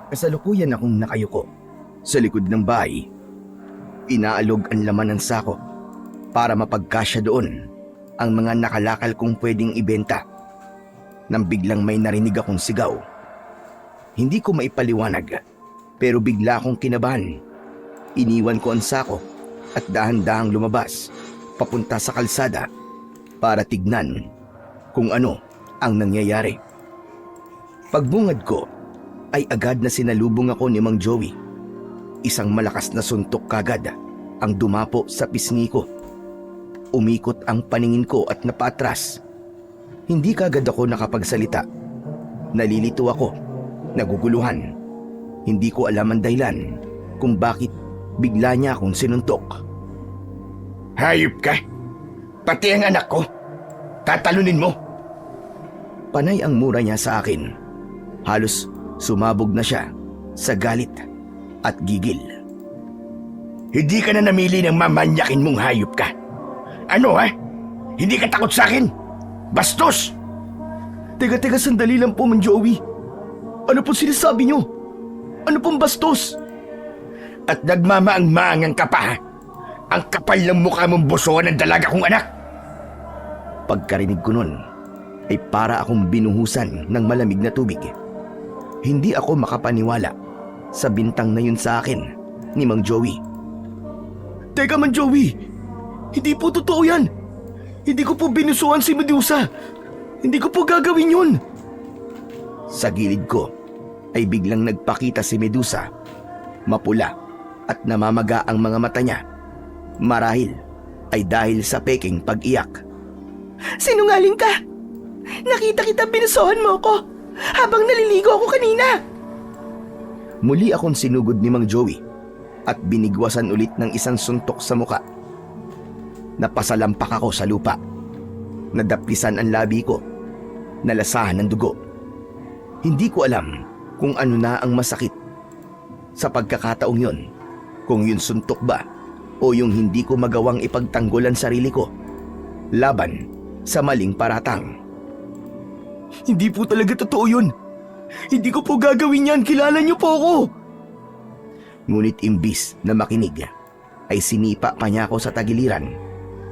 Kasalukuyan akong nakayuko sa likod ng bahay. Inaalog ang laman ng sako para mapagkasya doon ang mga nakalakal kong pwedeng ibenta. Nang biglang may narinig akong sigaw. Hindi ko maipaliwanag pero bigla akong kinabahan. Iniwan ko ang sako at dahan-dahang lumabas papunta sa kalsada para tignan kung ano ang nangyayari. Pagbungad ko ay agad na sinalubong ako ni Mang Joey. Isang malakas na suntok kagad ang dumapo sa pisngi ko. Umikot ang paningin ko at napaatras. Hindi kagad ako nakapagsalita. Nalilito ako, naguguluhan. Hindi ko alam ang dahilan kung bakit bigla niya akong sinuntok. Hayop ka! Pati ang anak ko! Tatalunin mo! Panay ang mura niya sa akin. Halos sumabog na siya sa galit at gigil. Hindi ka na namili ng mamanyakin mong hayop ka. Ano ha? Hindi ka takot sa akin? Bastos! Teka, sandali lang po, Mang Joey. Ano po sinasabi niyo? Ano pong bastos? At nagmamaang-maangang ka pa ha? Ang kapal ng mukha mong busuan ng dalaga kong anak! Pagkarinig ko nun, ay para akong binuhusan ng malamig na tubig. Hindi ako makapaniwala sa bintang na yun sa akin ni Mang Joey. Teka, Mang Joey! Hindi po totoo yan! Hindi ko po binusuan si Medusa! Hindi ko po gagawin yun! Sa gilid ko ay biglang nagpakita si Medusa. Mapula at namamaga ang mga mata niya. Marahil ay dahil sa peking pag-iyak. Sinungaling ka! Nakita kita binusuhan mo ko habang naliligo ako kanina! Muli akong sinugod ni Mang Joey at binigwasan ulit ng isang suntok sa muka. Napasalampak ako sa lupa. Nadaplisan ang labi ko. Nalasahan ng dugo. Hindi ko alam kung ano na ang masakit. Sa pagkakataong yun, kung yun suntok ba o yung hindi ko magawang ipagtanggol ang sarili ko laban sa maling paratang. Hindi po talaga totoo yun. Hindi ko po gagawin yan. Kilala niyo po ako. Ngunit imbis na makinig, ay sinipa pa niya ako sa tagiliran.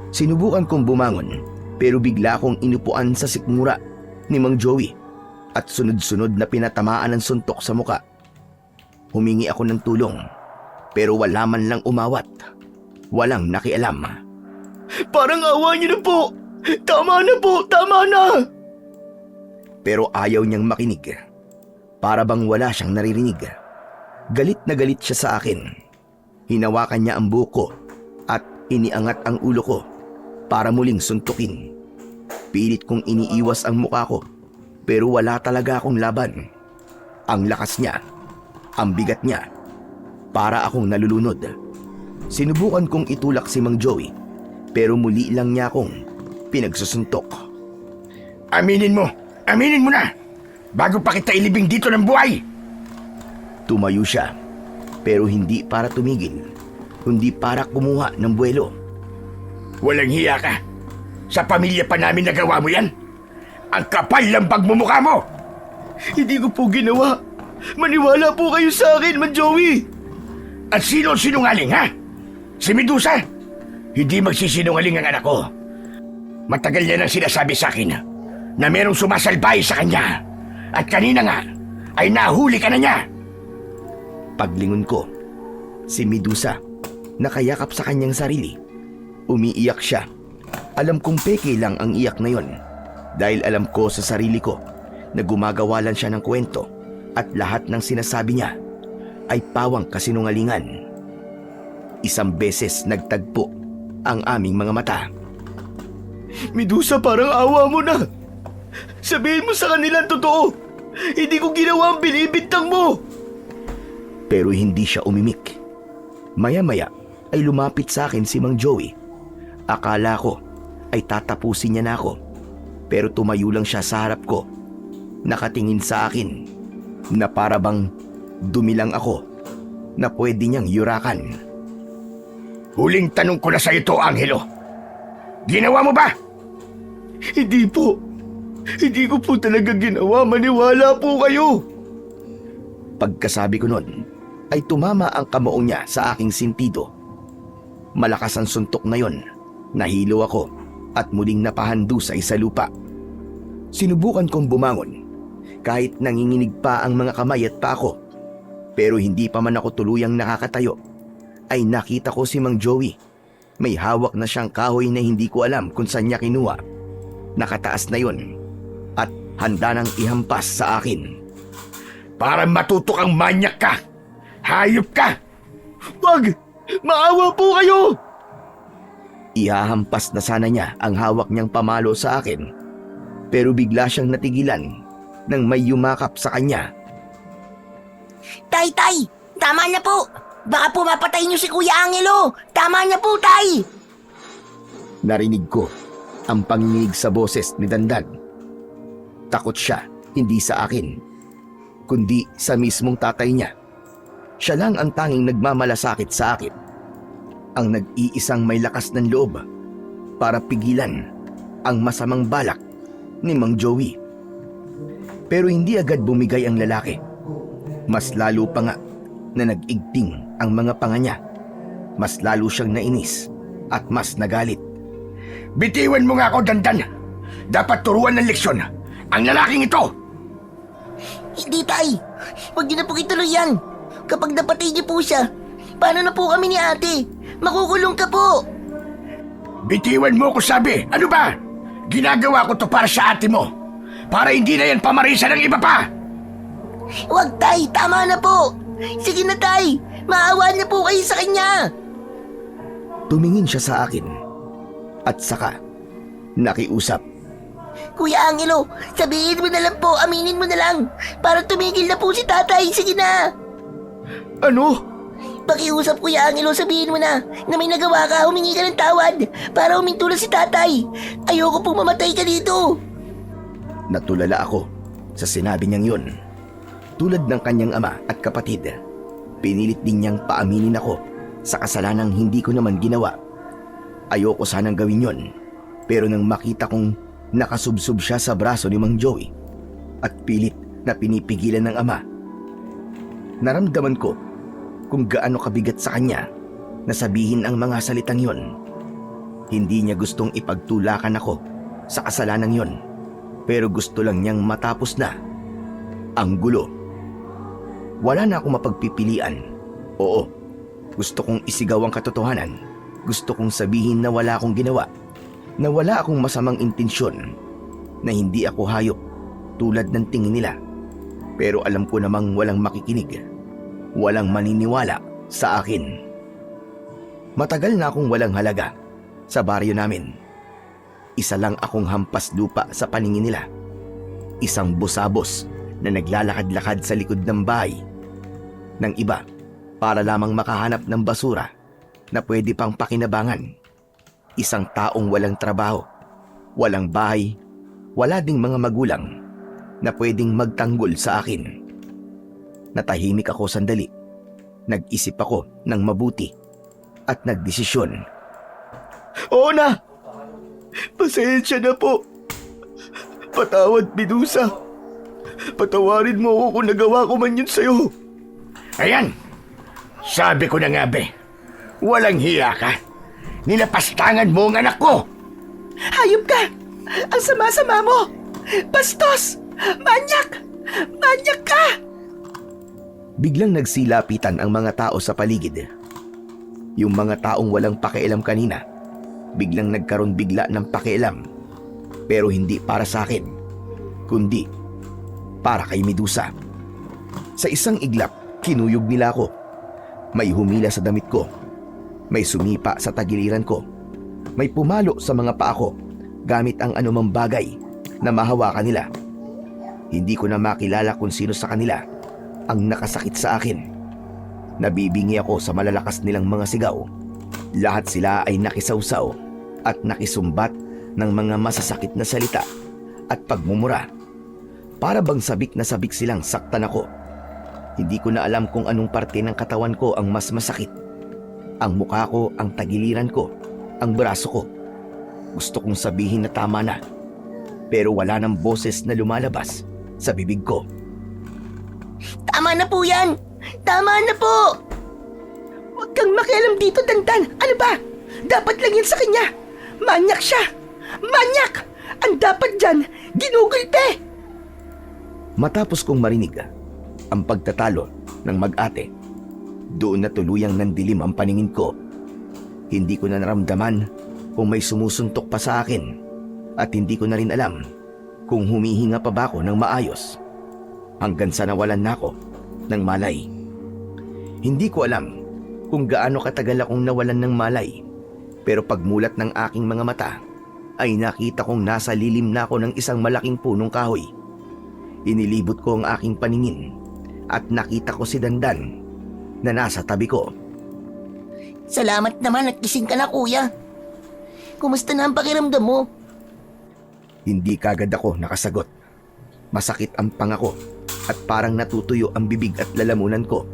Sinubukan kong bumangon pero bigla akong inupuan sa sikmura ni Mang Joey at sunod-sunod na pinatamaan ng suntok sa muka. Humingi ako ng tulong pero wala man lang umawat. Walang nakialam. Parang awa niyo na po! Tama na po! Tama na! Pero ayaw niyang makinig. Para bang wala siyang naririnig. Galit na galit siya sa akin. Hinawakan niya ang buhok ko at iniangat ang ulo ko para muling suntukin. Pilit kong iniiwas ang mukha ko pero wala talaga akong laban. Ang lakas niya, ang bigat niya, para akong nalulunod. Sinubukan kong itulak si Mang Joey pero muli lang niya akong pinagsusuntok. Aminin mo na! Bago pa kita ilibing dito ng buhay! Tumayo siya pero hindi para tumigil, kundi para kumuha ng buwelo. Walang hiya ka! Sa pamilya pa namin nagawa mo yan? Ang kapal ng pagmumukha mo! Hindi ko po ginawa. Maniwala po kayo sa akin, Mang Joey. At sino ang sinungaling, ha? Si Medusa? Hindi magsisinungaling ang anak ko. Matagal yan ang sinasabi sa akin na merong sumasalbay sa kanya. At kanina nga ay nahuli ka na niya. Paglingon ko, si Medusa nakayakap sa kanyang sarili. Umiiyak siya. Alam kong peke lang ang iyak na yon dahil alam ko sa sarili ko na gumagawa lang siya ng kwento at lahat ng sinasabi niya ay pawang kasinungalingan. Isang beses nagtagpo ang aming mga mata. Medusa, parang awa mo na. Sabihin mo sa kanila ang totoo. Hindi ko ginawa ang binibintang mo. Pero hindi siya umimik. Maya-maya ay lumapit sa akin si Mang Joey. Akala ko ay tatapusin niya na ako. Pero tumayo lang siya sa harap ko. Nakatingin sa akin na para bang dumilang ako na pwede niyang yurakan. Huling tanong ko na sa ito, Angelo. Ginawa mo ba? Hindi po. Hindi ko po talaga ginawa. Maniwala po kayo. Pagkasabi ko nun, ay tumama ang kamao niya sa aking sintido. Malakas ang suntok na yon, nahilo ako at muling napahandusay sa lupa. Sinubukan kong bumangon, kahit nanginginig pa ang mga kamay at paa ko. Pero hindi pa man ako tuluyang nakakatayo, ay nakita ko si Mang Joey. May hawak na siyang kahoy na hindi ko alam kung saan niya kinuha. Nakataas na yon at handa nang ihampas sa akin. Para matuto kang manyak ka! Hayop ka! Wag! Maawa po kayo! Ihahampas na sana niya ang hawak niyang pamalo sa akin, pero bigla siyang natigilan nang may yumakap sa kanya. Tay! Tama na po! Baka po mapatay niyo si Kuya Angelo! Tama na po, Tay! Narinig ko ang panginginig sa boses ni Dandan. Takot siya, hindi sa akin, kundi sa mismong tatay niya. Siya lang ang tanging nagmamalasakit sa akin. Ang nag-iisang may lakas ng loob para pigilan ang masamang balak ni Mang Joey. Pero hindi agad bumigay ang lalaki. Mas lalo pa nga na nag-igting ang mga panga niya. Mas lalo siyang nainis at mas nagalit. Bitiwan mo nga ako, Dandan! Dapat turuan ng leksyon ang lalaking ito! Hindi, Tay! Huwag niyo na po ituloy yan! Kapag napatay niyo po siya, paano na po kami ni ate? Makukulong ka po! Bitiwan mo ko, sabi! Ano ba? Ginagawa ko to para sa ate mo! Para hindi na yan pamarisa ng iba pa! Huwag, Tay! Tama na po! Sige na, Tay! Maawa na po kayo sa kanya! Tumingin siya sa akin at saka nakiusap. Kuya Angelo, sabihin mo na lang po, aminin mo na lang, para tumigil na po si tatay. Sige na! Ano? Pakiusap, Kuya Angelo, sabihin mo na may nagawa ka, humingi ka ng tawad para huminto na si tatay. Ayoko pong mamatay ka dito. Natulala ako sa sinabi niyang yun. Tulad ng kanyang ama at kapatid, pinilit din niyang paaminin ako sa kasalanang hindi ko naman ginawa. Ayoko sanang gawin yon, pero nang makita kong nakasubsob siya sa braso ni Mang Joey at pilit na pinipigilan ng ama, naramdaman ko kung gaano kabigat sa kanya na sabihin ang mga salitang yon. Hindi niya gustong ipagtulakan ako sa kasalanang yon, pero gusto lang niyang matapos na ang gulo. Wala na akong mapagpipilian. Oo, gusto kong isigaw ang katotohanan. Gusto kong sabihin na wala akong ginawa, na wala akong masamang intensyon, na hindi ako hayop tulad ng tingin nila. Pero alam ko namang walang makikinig, walang maniniwala sa akin. Matagal na akong walang halaga sa baryo namin. Isa lang akong hampas lupa sa paningin nila. Isang busabos na naglalakad-lakad sa likod ng bahay ng iba para lamang makahanap ng basura na pwede pang pakinabangan. Isang taong walang trabaho, walang bahay, wala ding mga magulang na pwedeng magtanggol sa akin. Natahimik ako sandali. Nag-isip ako ng mabuti at nagdesisyon. Oo na! Pasensya na po. Patawad, Medusa. Patawarin mo ako kung nagawa ko man yun sa'yo. Ayan! Sabi ko na nga, be. Walang hiya ka. Nilapastangan mo ang anak ko! Hayop ka! Ang sama-sama mo! Bastos! Manyak! Manyak ka! Biglang nagsilapitan ang mga tao sa paligid. Yung mga taong walang pakialam kanina, biglang nagkaroon bigla ng pakialam. Pero hindi para sa akin, kundi para kay Medusa. Sa isang iglap, kinuyog nila ako. May humila sa damit ko. May sumipa sa tagiliran ko. May pumalo sa mga paa ko gamit ang anumang bagay na mahawakan nila. Hindi ko na makilala kung sino sa kanila ang nakasakit sa akin. Nabibingi ako sa malalakas nilang mga sigaw. Lahat sila ay nakisawsaw at nakisumbat ng mga masasakit na salita at pagmumura. Para bang sabik na sabik silang saktan ako. Hindi ko na alam kung anong parte ng katawan ko ang mas masakit. Ang mukha ko, ang tagiliran ko, ang braso ko. Gusto kong sabihin na tama na, pero wala nang boses na lumalabas sa bibig ko. Tama na po yan! Tama na po! Huwag kang makialam dito, Dandan. Ano ba? Dapat lang yan sa kanya. Manyak siya! Manyak! Ang dapat dyan, ginugulpe! Matapos kong marinig ang pagtatalo ng mag-ate, doon na tuluyang nandilim ang paningin ko. Hindi ko na naramdaman kung may sumusuntok pa sa akin at hindi ko na rin alam kung humihinga pa ba ako ng maayos hanggang sa nawalan na ako ng malay. Hindi ko alam kung gaano katagal akong nawalan ng malay, pero pagmulat ng aking mga mata ay nakita kong nasa lilim na ako ng isang malaking punong kahoy. Inilibot ko ang aking paningin at nakita ko si Dandan na nasa tabi ko. Salamat naman at gising ka na, kuya. Kumusta na ang pakiramdam mo? Hindi kagad ako nakasagot. Masakit ang pangako at parang natutuyo ang bibig at lalamunan ko.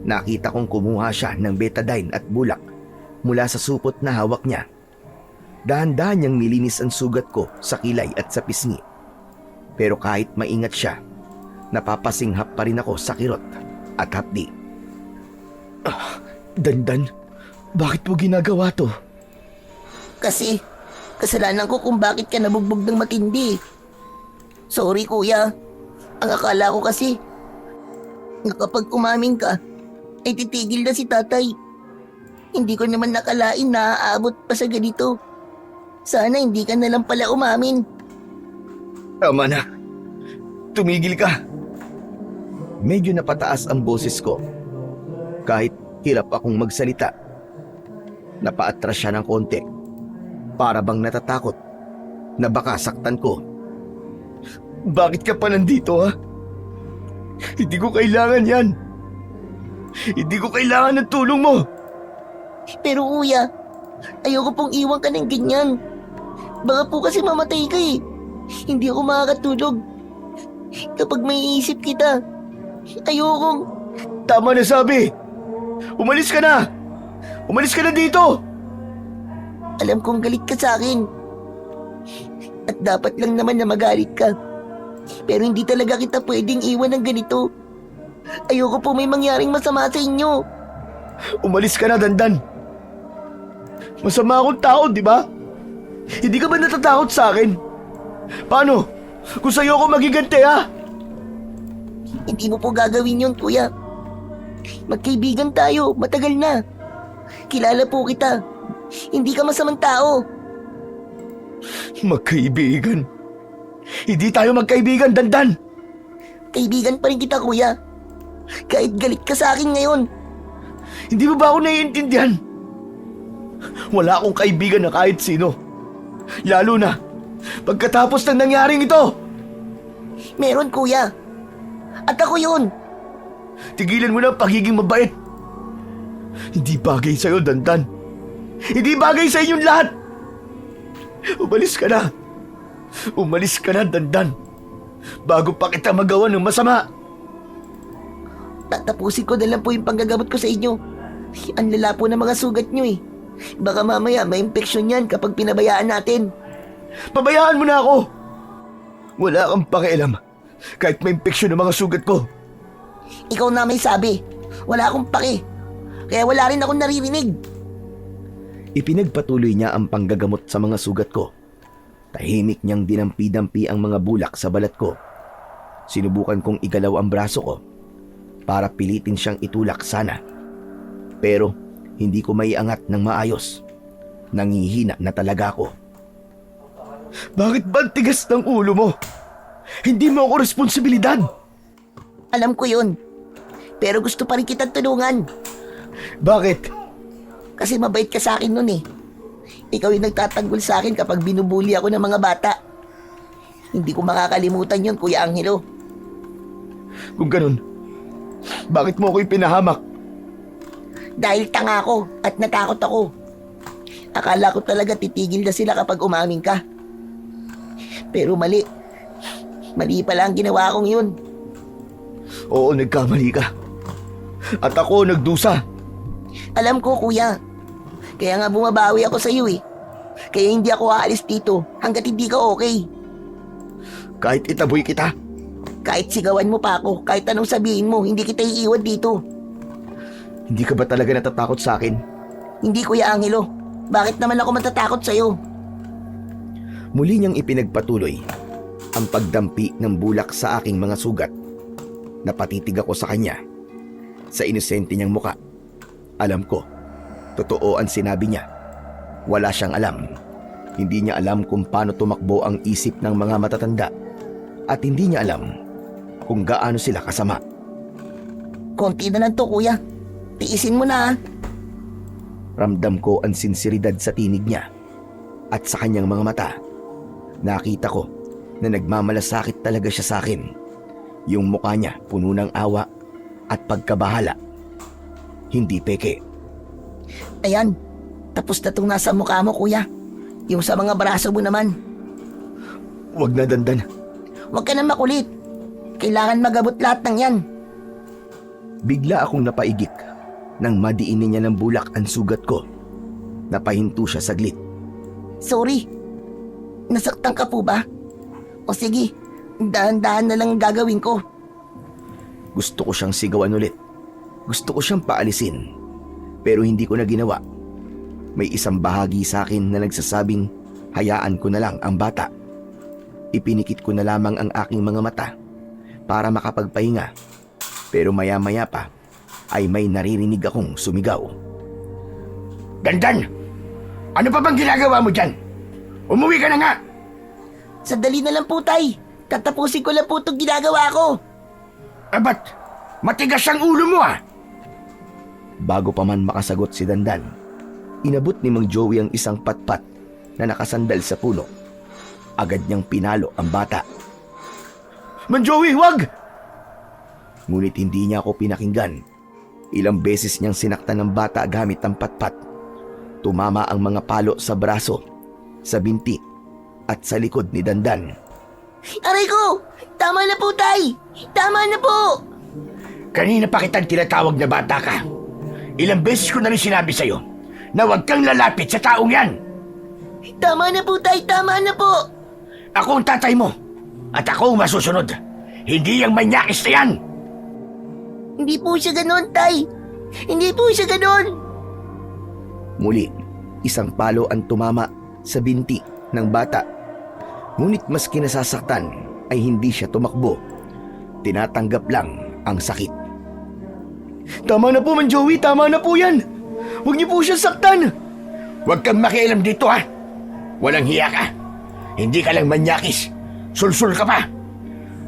Nakita kong kumuha siya ng betadine at bulak mula sa supot na hawak niya. Dahan-dahan niyang nilinis ang sugat ko sa kilay at sa pisngi. Pero kahit maingat siya, napapasinghap pa rin ako sa kirot at hapdi. Dandan, bakit mo ginagawa to? Kasi, kasalanan ko kung bakit ka nabugbog ng matindi. Sorry, kuya. Ang akala ko kasi, na kapag umamin ka, ay titigil na si tatay. Hindi ko naman nakalain na aabot pa sa ganito. Sana hindi ka na lang pala umamin. Tama na. Tumigil ka. Medyo napataas ang boses ko. Kahit hirap akong magsalita. Napaatras siya ng konti. Para bang natatakot na baka saktan ko. Bakit ka pa nandito, ha? Hindi ko kailangan yan. Hindi ko kailangan ng tulong mo. Pero kuya, ayoko pong iwan ka ng ganyan. Baka po kasi mamatay ka eh. Hindi ako makakatulog. Kapag may isip kita, ayokong... Tama na sabi. Umalis ka na. Umalis ka na dito. Alam kong galit ka sa akin. At dapat lang naman na magalit ka. Pero hindi talaga kita pwedeng iwan ng ganito. Ayoko po may mangyaring masama sa inyo. Umalis ka na, Dandan. Masama akong tao, di ba? Hindi ka ba natatakot sa akin? Paano? Kung sa'yo ako magiganti, ha? Hindi mo po gagawin yun, kuya. Magkaibigan tayo, matagal na. Kilala po kita. Hindi ka masamang tao. Magkaibigan? Hindi tayo magkaibigan, Dandan. Kaibigan pa rin kita, kuya. Kahit galit ka sa akin ngayon. Hindi mo ba ako naiintindihan? Wala akong kaibigan na kahit sino. Lalo na pagkatapos ng nangyaring ito. Meron, kuya. At ako yun. Tigilan mo na ang pagiging mabait. Hindi bagay sa'yo, Dandan. Hindi bagay sa inyong lahat. Umalis ka na. Umalis ka na, Dandan. Bago pa kita magawa ng masama. Tatapusin ko na lang po yung panggagamot ko sa inyo. Ang lala po ng mga sugat nyo eh. Baka mamaya may infeksyon yan kapag pinabayaan natin. Pabayaan mo na ako. Wala kang pakialam. Kahit may infeksyon ng mga sugat ko. Ikaw na may sabi. Wala akong pake. Kaya wala rin akong naririnig. Ipinagpatuloy niya ang panggagamot sa mga sugat ko. Tahimik niyang dinampi-dampi ang mga bulak sa balat ko. Sinubukan kong igalaw ang braso ko para pilitin siyang itulak sana. Pero hindi ko maiangat ng maayos. Nangihina na talaga ako. Bakit ba ang tigas ng ulo mo? Hindi mo ako responsibilidad. Alam ko yun. Pero gusto pa rin kitang tulungan. Bakit? Kasi mabait ka sa akin nun eh. Ikaw yung nagtatanggol sa akin kapag binubuli ako ng mga bata. Hindi ko makakalimutan yun, Kuya Angelo. Kung ganun, bakit mo ako ipinahamak? Dahil tanga ako at natakot ako. Akala ko talaga titigil na sila kapag umamin ka. Pero mali. Mali pala ang ginawa kong yun. Oo, nagkamali ka. At ako nagdusa. Alam ko, kuya. Kaya nga bumabawi ako sa iyo eh. Kaya hindi ako aalis dito hanggat hindi ka okay. Kahit itaboy kita, Kahit sigawan mo pa ako, kahit anong sabihin mo, hindi kita iiwan dito. Hindi ka ba talaga natatakot sa akin? Hindi, Kuya Angelo. Bakit naman ako matatakot sa'yo? Muli niyang ipinagpatuloy ang pagdampi ng bulak sa aking mga sugat. Napatitig ako sa kanya. Sa inosente niyang muka. Alam ko, totoo ang sinabi niya. Wala siyang alam. Hindi niya alam kung paano tumakbo ang isip ng mga matatanda. At hindi niya alam kung gaano sila kasama. Konti na lang to, Kuya. Tiisin mo na, ha? Ramdam ko ang sinseridad sa tinig niya. At sa kanyang mga mata, nakita ko na nagmamalasakit talaga siya sa akin. Yung mukha niya puno ng awa at pagkabahala. Hindi peke. Ayan, tapos na itong nasa mukha mo, Kuya. Yung sa mga braso mo naman. Huwag na, Dandan. Huwag ka na makulit. Kailangan magabot lahat ng yan. Bigla akong napaigik nang madiinin niya ng bulak ang sugat ko. Napahinto siya saglit. Sorry. Nasaktan ka po ba? O sige, dahan-dahan na lang ang gagawin ko. Gusto ko siyang sigawan ulit. Gusto ko siyang paalisin. Pero hindi ko na ginawa. May isang bahagi sa akin na nagsasabing hayaan ko na lang ang bata. Ipinikit ko na lamang ang aking mga mata para makapagpahinga. Pero maya-maya pa ay may naririnig akong sumigaw. Dandan! Ano pa bang ginagawa mo dyan? Umuwi ka na nga! Sandali na lang po, Tay. Tatapusin ko lang po itong ginagawa ko. Ba't matigas ang ulo mo ah? Bago pa man makasagot si Dandan, inabot ni Mang Joey ang isang patpat na nakasandal sa puno. Agad niyang pinalo ang bata. Mang Joey, wag! Ngunit hindi niya ako pinakinggan. Ilang beses niyang sinaktan ng bata gamit ang patpat. Tumama ang mga palo sa braso, sa binti, at sa likod ni Dandan. Aray ko! Tama na po, Tay! Tama na po! Kanina pa kitang tinatawag na bata ka. Ilang beses ko na rin sinabi sa'yo na huwag kang lalapit sa taong yan. Tama na po, Tay! Tama na po! Ako ang tatay mo at ako ang masusunod. Hindi yung manyakis na yan. Hindi po siya ganon, Tay! Hindi po siya ganon! Muli, isang palo ang tumama sa binti ng bata. Ngunit mas kinasasaktan ay hindi siya tumakbo. Tinatanggap lang ang sakit. Tama na po, Mang Joey. Tama na po yan. Huwag niyo po siya saktan. Huwag kang makialam dito ha. Walang hiya ka. Hindi ka lang manyakis. Sulsul ka pa.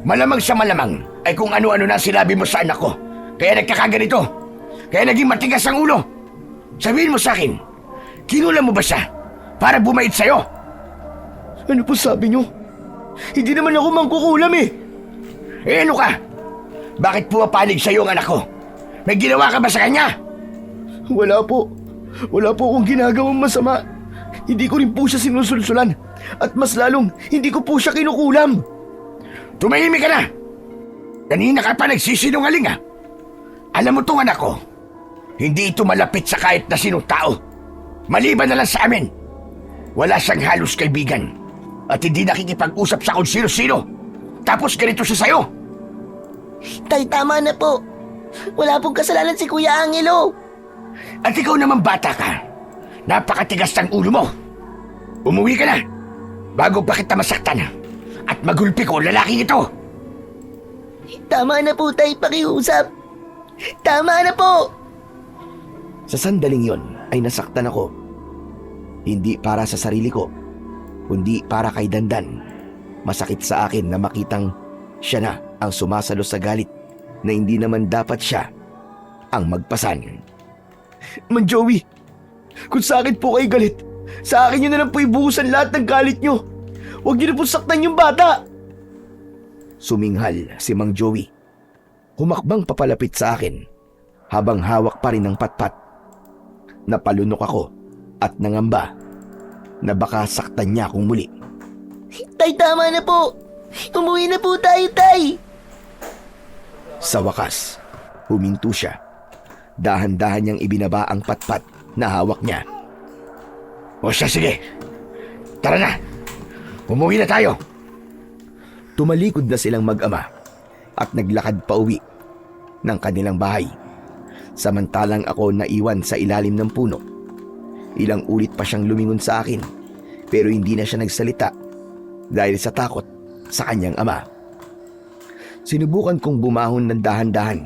Malamang sa malamang ay kung ano-ano na sinabi mo sa anak ko. Kaya nagkakaganito. Kaya naging matigas ang ulo. Sabihin mo sa akin, kinulam mo ba siya para bumait sa'yo? Ano po sabi niyo? Hindi naman ako mangkukulam eh. Eh ano ka? Bakit pumapanig sa'yo ang anak ko? May ginawa ka ba sa kanya? Wala po. Wala po akong ginagawang masama. Hindi ko rin po siya sinusulsulan. At mas lalong, hindi ko po siya kinukulam. Tumahimik ka na! Kanina ka pa nagsisinungaling ha? Alam mo tong anak ko, hindi ito malapit sa kahit na sinong tao. Maliban na lang sa amin. Wala siyang halos kaibigan. At hindi nakikipag-usap sa kung sino-sino. Tapos ganito siya sa'yo. Tay, tama na po. Wala pong kasalanan si Kuya Angelo. At ikaw naman bata ka. Napakatigas ng ulo mo. Umuwi ka na. Bago pa kita masaktan. At magulpi ko lalaking ito. Tama na po, Tay. Pakiusap. Tama na po. Sa sandaling yon ay nasaktan ako. Hindi para sa sarili ko, kundi para kay Dandan. Masakit sa akin na makitang siya na ang sumasalo sa galit na hindi naman dapat siya ang magpasan. Mang Joey, kung sa akin po kayo galit, sa akin nyo na lang po ibuhusan lahat ng galit nyo. Huwag nyo na po saktan yung bata. Suminghal si Mang Joey. Humakbang papalapit sa akin habang hawak pa rin ng patpat. Napalunok ako at nangamba na baka saktan niya akong muli. Tay, tama na po. Umuwi na po tayo, Tay. Sa wakas, huminto siya. Dahan-dahan niyang ibinaba ang patpat na hawak niya. O siya, sige. Tara na. Umuwi na tayo. Tumalikod na silang mag-ama. at naglakad pa uwi ng kanilang bahay. Samantalang ako naiwan sa ilalim ng puno. Ilang ulit pa siyang lumingon sa akin pero hindi na siya nagsalita dahil sa takot sa kanyang ama. Sinubukan kong bumahon ng dahan-dahan.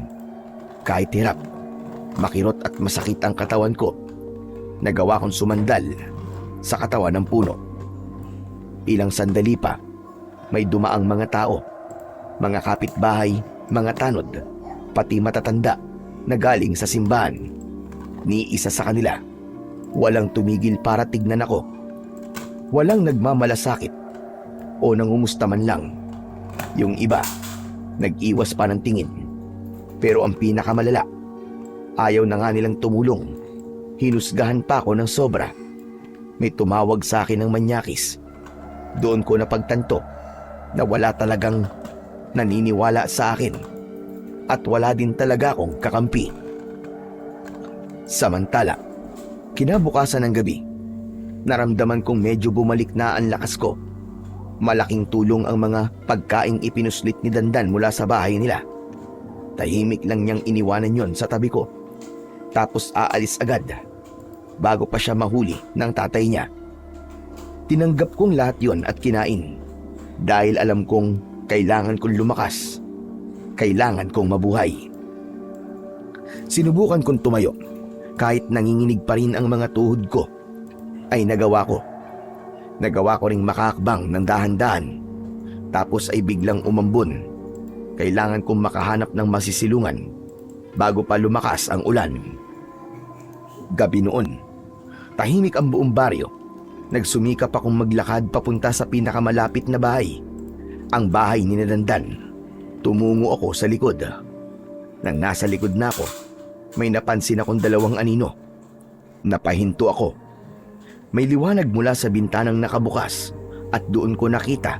Kahit hirap, makirot at masakit ang katawan ko, nagawa kong sumandal sa katawan ng puno. Ilang sandali pa, may dumaang mga tao, mga kapitbahay, mga tanod, pati matatanda na galing sa simbahan. Ni isa sa kanila, walang tumigil para tignan ako. Walang nagmamalasakit o nangumusta man lang. Yung iba, nag-iwas pa ng tingin. Pero ang pinakamalala, ayaw na nga nilang tumulong. Hinusgahan pa ako ng sobra. May tumawag sa akin ng manyakis. Doon ko napagtanto na wala talagang naniniwala sa akin at wala din talaga akong kakampi. Samantala, kinabukasan ng gabi, naramdaman kong medyo bumalik na ang lakas ko. Malaking tulong ang mga pagkaing ipinuslit ni Dandan mula sa bahay nila. Tahimik lang niyang iniwanan yon sa tabi ko. Tapos aalis agad bago pa siya mahuli ng tatay niya. Tinanggap kong lahat yon at kinain dahil alam kong kailangan kong lumakas. Kailangan kong mabuhay. Sinubukan kong tumayo kahit nanginginig pa rin ang mga tuhod ko. Ay nagawa ko. Nagawa ko ring makakbang ng dahan-dahan. Tapos ay biglang umambon. Kailangan kong makahanap ng masisilungan bago pa lumakas ang ulan. Gabi noon, tahimik ang buong baryo. Nagsumikap akong maglakad papunta sa pinakamalapit na bahay, ang bahay ni Dandan. Tumungo ako sa likod. Nang nasa likod na ako, may napansin akong dalawang anino. Napahinto ako. May liwanag mula sa bintanang nakabukas at doon ko nakita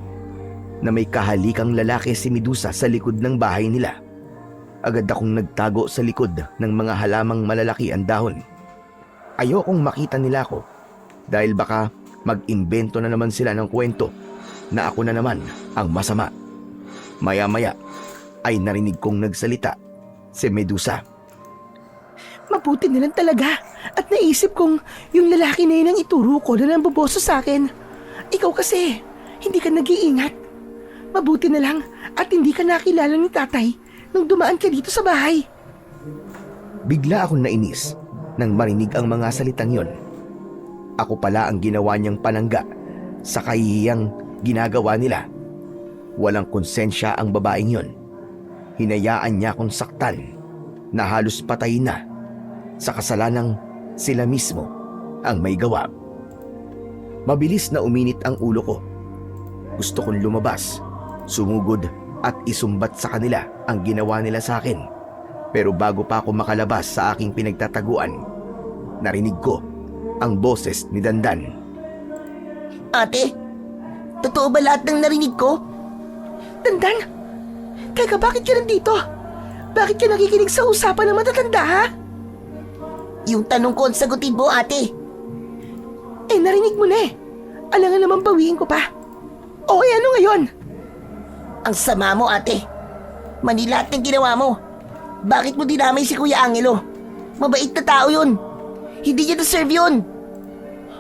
na may kahalikang lalaki si Medusa sa likod ng bahay nila. Agad akong nagtago sa likod ng mga halamang malalaki ang dahon. Ayokong makita nila ako dahil baka mag-imbento na naman sila ng kwento na ako na naman ang masama. Maya-maya ay narinig kong nagsalita si Medusa. Mabuti na lang talaga at naisip kong yung lalaki na yun ang ituro ko na namboboso sa akin. Ikaw kasi, hindi ka nag-iingat. Mabuti na lang at hindi ka nakilala ni tatay nung dumaan ka dito sa bahay. Bigla akong nainis nang marinig ang mga salitang yon. Ako pala ang ginawa niyang panangga sa kahihiyang ginagawa nila. Walang konsensya ang babaeng yon. Hinayaan niya akong saktan na halos patay na sa kasalanang sila mismo ang may gawa. Mabilis na uminit ang ulo ko. Gusto kong lumabas, sumugod at isumbat sa kanila ang ginawa nila sa akin. Pero bago pa ako makalabas sa aking pinagtataguan, narinig ko ang boses ni Dandan. Ate, totoo ba lahat ng narinig ko? Dandan, teka bakit ka nandito? Bakit ka nakikinig sa usapan ng matatanda ha? Yung tanong ko ang sagutin mo, ate. Eh narinig mo na eh. Alangan naman bawiin ko pa. O ano ngayon? Ang sama mo, ate. Mali lahat ng ginawa mo. Bakit mo dinamay si Kuya Angelo? Mabait na tao yun. Hindi niya deserve yun.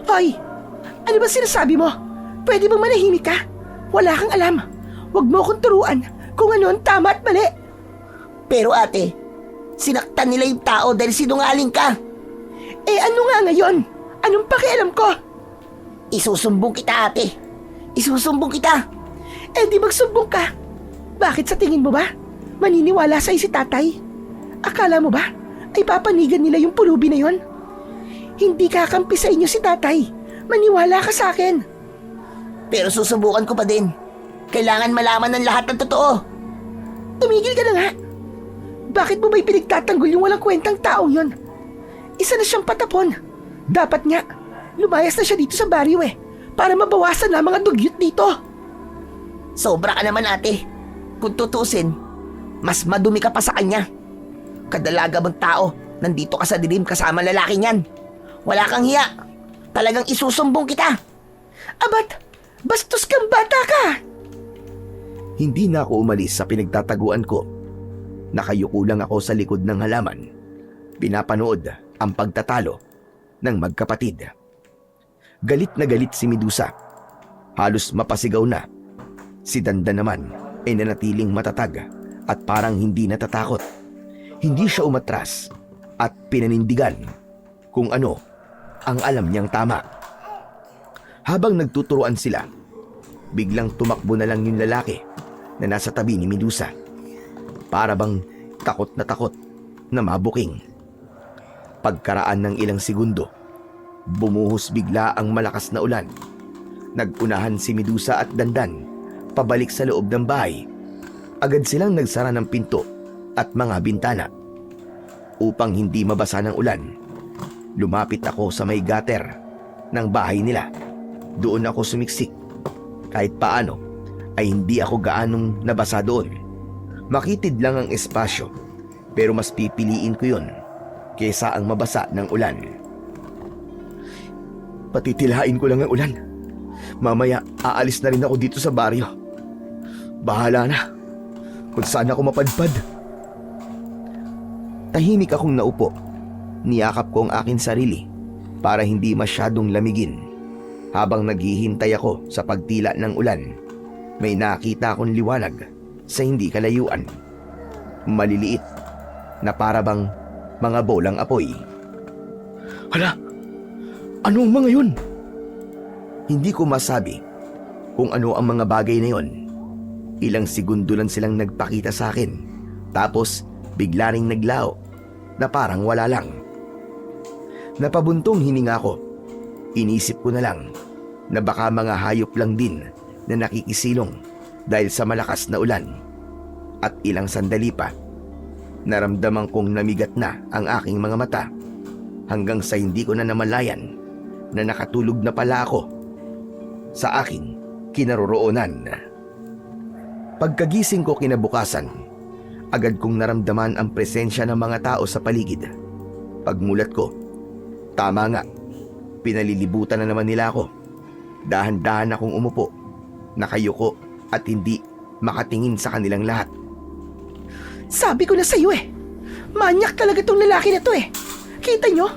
Hoy, ano ba sinasabi mo? Pwede bang manahimik ka? Wala kang alam. Huwag mo akong turuan kung ano ang tama at mali. Pero ate, sinaktan nila yung tao dahil sinungaling ka. Eh ano nga ngayon? Anong pakialam ko? Isusumbong kita, ate. Isusumbong kita. Eh di magsumbong ka. Bakit sa tingin mo ba? Maniniwala sa'yo si tatay? Akala mo ba ay papanigan nila yung pulubi na yon? Hindi kakampi sa inyo si tatay. Maniwala ka sa akin. Pero susubukan ko pa din. Kailangan malaman ng lahat ng totoo. Tumigil ka na nga. Bakit mo ba'y pinagtatanggol yung walang kwentang taong yon? Isa na siyang patapon. Dapat nga, lumayas na siya dito sa baryo eh. Para mabawasan na mga dugyot dito. Sobra ka naman, ate. Kung tutusin, mas madumi ka pa sa kanya. Kadalaga bang tao, nandito ka sa dilim kasama lalaki niyan. Wala kang hiya. Talagang isusumbong kita. Abat, bastos kang bata ka. Hindi na ako umalis sa pinagtataguan ko. Nakayuko lang ako sa likod ng halaman. Pinapanood ang pagtatalo ng magkapatid. Galit na galit si Medusa. Halos mapasigaw na. Si Dandan naman ay nanatiling matatag at parang hindi natatakot. Hindi siya umatras at pinanindigan kung ano ang alam niyang tama. Habang nagtuturuan sila, biglang tumakbo na lang yung lalaki na nasa tabi ni Medusa. Para bang takot na mabuking. Pagkaraan ng ilang segundo, bumuhos bigla ang malakas na ulan. Nagunahan si Medusa at Dandan pabalik sa loob ng bahay. Agad silang nagsara ng pinto at mga bintana. Upang hindi mabasa ng ulan, lumapit ako sa may gutter ng bahay nila. Doon ako sumiksik. Kahit paano ay hindi ako gaanong nabasa doon. Makitid lang ang espasyo, pero mas pipiliin ko yun kesa ang mabasa ng ulan. Patitilain ko lang ang ulan. Mamaya aalis na rin ako dito sa baryo. Bahala na kung saan ako mapadpad. Tahimik akong naupo. Niyakap ko ang aking sarili para hindi masyadong lamigin. Habang naghihintay ako sa pagtila ng ulan, may nakita akong liwanag sa hindi kalayuan. Maliliit na parabang mga bolang apoy. Hala, ano ang mga yun? Hindi ko masabi kung ano ang mga bagay na yon. Ilang segundo lang silang nagpakita sa akin, tapos bigla ring naglaho na parang wala lang. Napabuntong hininga ko. Inisip ko na lang na baka mga hayop lang din na nakikisilong dahil sa malakas na ulan. At ilang sandali pa, naramdaman kong namigat na ang aking mga mata hanggang sa hindi ko na namalayan na nakatulog na pala ako sa aking kinaroroonan. Pagkagising ko kinabukasan, agad kong naramdaman ang presensya ng mga tao sa paligid. Pagmulat ko, tama nga, pinalilibutan na naman nila ako. Dahan-dahan akong umupo, nakayuko at hindi makatingin sa kanilang lahat. Sabi ko na sa'yo eh, manyak talaga tong lalaki na to eh. Kita nyo?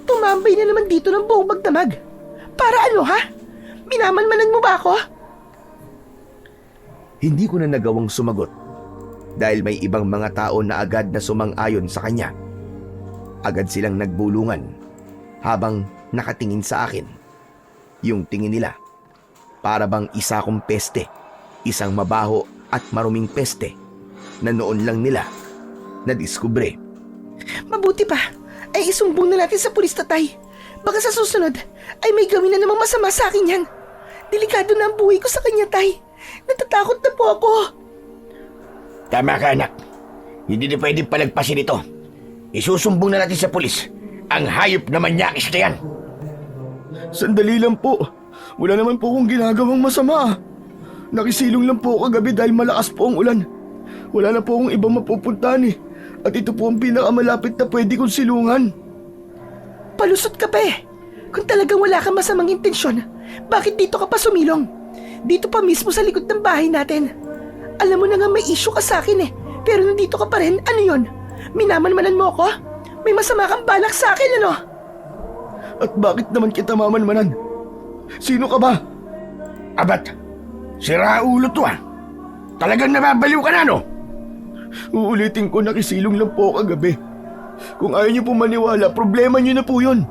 Tumambay na naman dito ng buong magdamag. Para ano ha? Minamanmanan mo ba ako? Hindi ko na nagawang sumagot dahil may ibang mga tao na agad na sumang-ayon sa kanya. Agad silang nagbulungan habang nakatingin sa akin. Yung tingin nila, para bang isa kong peste, isang mabaho at maruming peste na noon lang nila nadiskubre. Mabuti pa, ay isumbong na natin sa pulis, tatay. Baka sa susunod ay may gawin na namang masama sa akin yan. Delikado na ang buhay ko sa kanya, tay. Natatakot na po ako. Tama ka, anak. Hindi na pwedeng palagpasin ito. Isusumbong na natin sa pulis ang hayop na manyakis na yan. Sandali lang po. Wala naman po akong ginagawang masama. Nakisilong lang po kagabi dahil malakas po ang ulan. Wala na po akong ibang mapupuntahan eh. At ito po ang pinakamalapit na pwede kong silungan. Palusot ka pa eh. Kung talagang wala kang masamang intensyon, bakit dito ka pa sumilong? Dito pa mismo sa likod ng bahay natin. Alam mo na nga may issue ka sa akin eh. Pero nandito ka pa rin, ano yon? Minamanmanan mo ako? May masama kang balak sa akin, ano? At bakit naman kita mamanmanan? Sino ka ba? Abat, sira ulo to ah. Talagang nababaliw ka na, no? Uulitin ko, nakisilong lang po kagabi. Kung ayaw niyo po maniwala, problema niyo na po yun.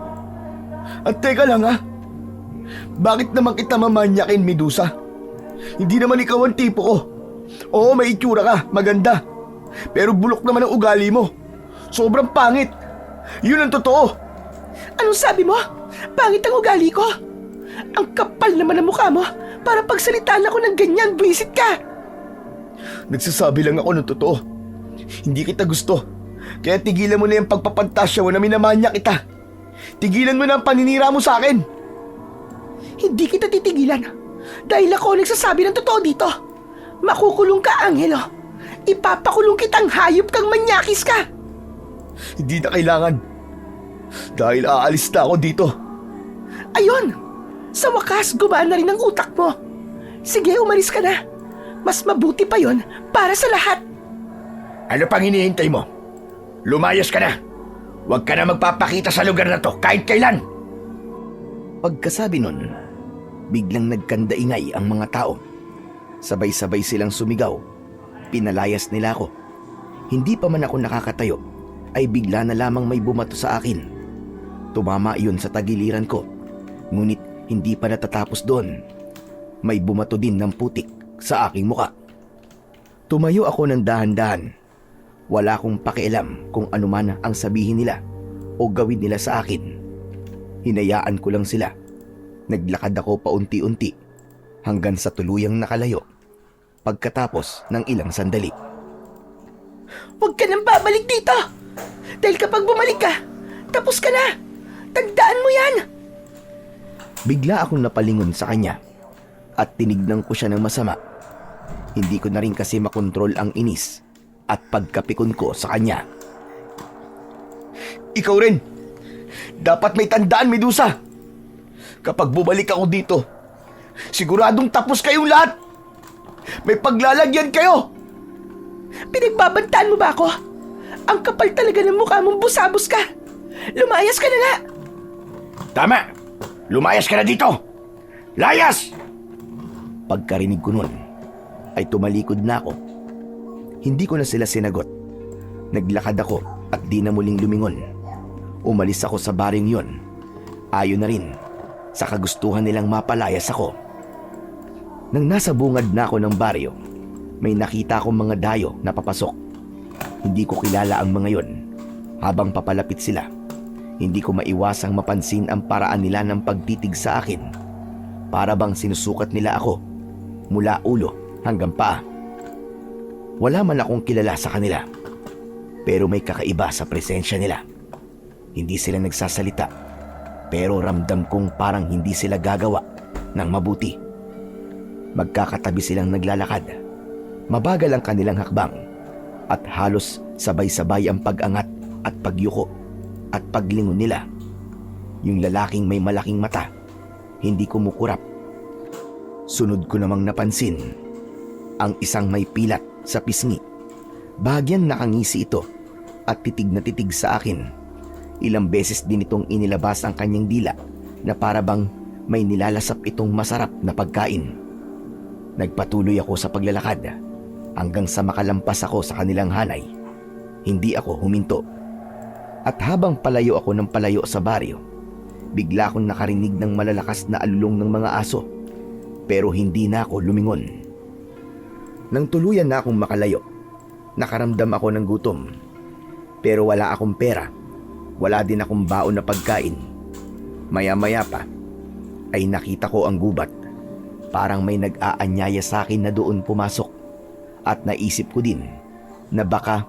At teka lang ha, bakit naman kita mamanyakin, Medusa? Hindi naman ikaw ang tipo ko. Oo, may itsura ka, maganda. Pero bulok naman ang ugali mo. Sobrang pangit. Yun ang totoo. Anong sabi mo? Pangit ang ugali ko? Ang kapal naman ng mukha mo para pagsalitaan ako ng ganyan, buwisit ka. Nagsasabi lang ako ng totoo. Hindi kita gusto. Kaya tigilan mo na yung pagpapantasya mo na minamanya kita. Tigilan mo na ang paninira mo sa akin. Hindi kita titigilan. Dahil ako nagsasabi ng totoo dito. Makukulong ka, Angelo. Ipapakulong kitang hayop kang manyakis ka. Hindi na kailangan. Dahil aalis na ako dito. Ayun! Sa wakas, gumana rin ang utak mo. Sige, umalis ka na. Mas mabuti pa yon para sa lahat. Ano pang hinihintay mo? Lumayas ka na. Huwag ka na magpapakita sa lugar na to kahit kailan. Pagkasabi nun, biglang nagkandaingay ang mga tao. Sabay-sabay silang sumigaw. Pinalayas nila ako. Hindi pa man ako nakakatayo, ay bigla na lamang may bumato sa akin. Tumama iyon sa tagiliran ko. Ngunit hindi pa natatapos doon. May bumato din ng putik sa aking muka. Tumayo ako ng dahan-dahan. Wala akong pakialam kung ano man ang sabihin nila o gawin nila sa akin. Hinayaan ko lang sila. Naglakad ako paunti-unti hanggang sa tuluyang nakalayo. Pagkatapos ng ilang sandali. Huwag ka nang babalik dito! Dahil kapag bumalik ka, tapos ka na! Tandaan mo yan! Bigla akong napalingon sa kanya at tinignan ko siya ng masama. Hindi ko na rin kasi makontrol ang inis at pagkapikon ko sa kanya. Ikaw rin! Dapat may tandaan, Medusa! Kapag bumalik ako dito, siguradong tapos kayong lahat! May paglalagyan kayo! Pinagbabantaan mo ba ako? Ang kapal talaga ng mukha mong busabos ka! Lumayas ka na nga! Tama! Lumayas ka na dito! Layas! Pagkarinig ko nun, ay tumalikod na ako. Hindi ko na sila sinagot. Naglakad ako at di na muling lumingon. Umalis ako sa baring yon. Ayon na rin sa kagustuhan nilang mapalayas ako. Nang nasa bungad na ako ng baryo, may nakita akong mga dayo na papasok. Hindi ko kilala ang mga yon. Habang papalapit sila, hindi ko maiwasang mapansin ang paraan nila ng pagtitig sa akin. Para bang sinusukat nila ako mula ulo hanggang paa. Wala man akong kilala sa kanila, pero may kakaiba sa presensya nila. Hindi sila nagsasalita, pero ramdam kong parang hindi sila gagawa ng mabuti. Magkakatabi silang naglalakad. Mabagal ang kanilang hakbang at halos sabay-sabay ang pag-angat at pagyuko at paglingon nila. Yung lalaking may malaking mata, hindi kumukurap. Sunod ko namang napansin ang isang may pilat sa pisngi. Bahagyan nakangisi ito at titig na titig sa akin. Ilang beses din itong inilabas ang kanyang dila na para bang may nilalasap itong masarap na pagkain. Nagpatuloy ako sa paglalakad hanggang sa makalampas ako sa kanilang hanay. Hindi ako huminto. At habang palayo ako ng palayo sa baryo, bigla akong nakarinig ng malalakas na alulong ng mga aso. Pero hindi na ako lumingon. Nang tuluyan na akong makalayo, nakaramdam ako ng gutom. Pero wala akong pera. Wala din akong baon na pagkain. Maya-maya pa ay nakita ko ang gubat. Parang may nag-aanyaya sa akin na doon pumasok. At naisip ko din na baka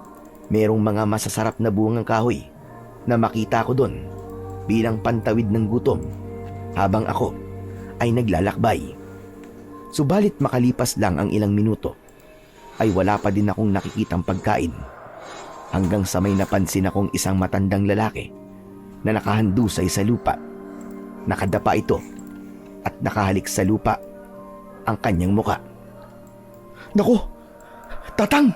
merong mga masasarap na bungang kahoy na makita ko doon bilang pantawid ng gutom habang ako ay naglalakbay. Subalit makalipas lang ang ilang minuto ay wala pa din akong nakikitang pagkain hanggang sa may napansin akong isang matandang lalaki na nakahandusay sa lupa. Nakadapa ito at nakahalik sa lupa ang kanyang muka. Naku! Tatang!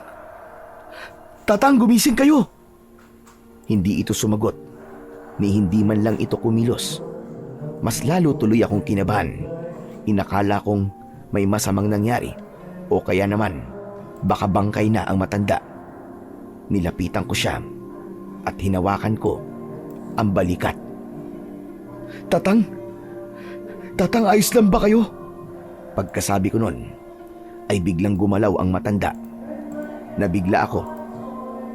Tatang, gumising kayo! Hindi ito sumagot, ni hindi man lang ito kumilos. Mas lalo tuloy akong kinabahan. Inakala kong may masamang nangyari o kaya naman baka bangkay na ang matanda. Nilapitan ko siya at hinawakan ko ang balikat. Tatang! Tatang, ayos lang ba kayo? Pagkasabi ko nun, ay biglang gumalaw ang matanda. Nabigla ako,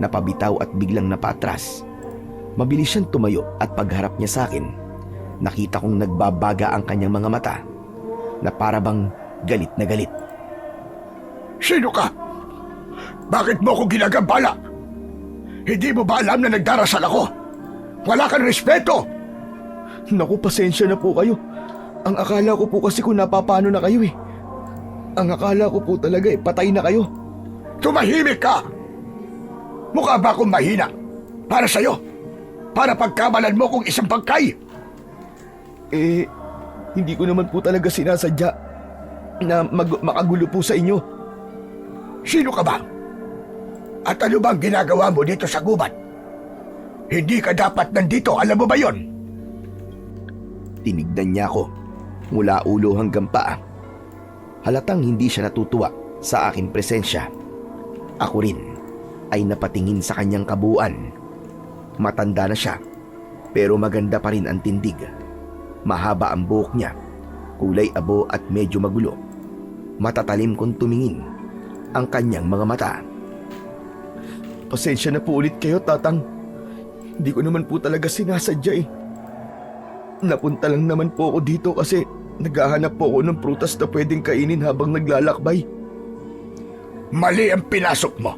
napabitaw at biglang napaatras. Mabilis siyang tumayo at pagharap niya sa akin, nakita kong nagbabaga ang kanyang mga mata na para bang galit na galit. Sino ka? Bakit mo ako ginagambala? Hindi mo ba alam na nagdarasal ako? Wala kang respeto! Naku, pasensya na po kayo. Ang akala ko po kasi kung napapano na kayo eh. Ang akala ko po talaga patay na kayo. Tumahimik ka! Mukha ba akong mahina? Para sa'yo? Para pagkamalan mo kong isang pagkay? Hindi ko naman po talaga sinasadya na makagulo po sa inyo. Sino ka ba? At ano bang ginagawa mo dito sa gubat? Hindi ka dapat nandito, alam mo ba yon? Tinignan niya ako mula ulo hanggang paa. Halatang hindi siya natutuwa sa aking presensya. Ako rin ay napatingin sa kanyang kabuuan. Matanda na siya, pero maganda pa rin ang tindig. Mahaba ang buhok niya, kulay abo at medyo magulo. Matatalim kung tumingin ang kanyang mga mata. Pasensya na po ulit kayo, Tatang. Hindi ko naman po talaga sinasadya eh. Napunta lang naman po ako dito kasi naghahanap po ako ng prutas na pwedeng kainin habang naglalakbay. Mali ang pinasok mo.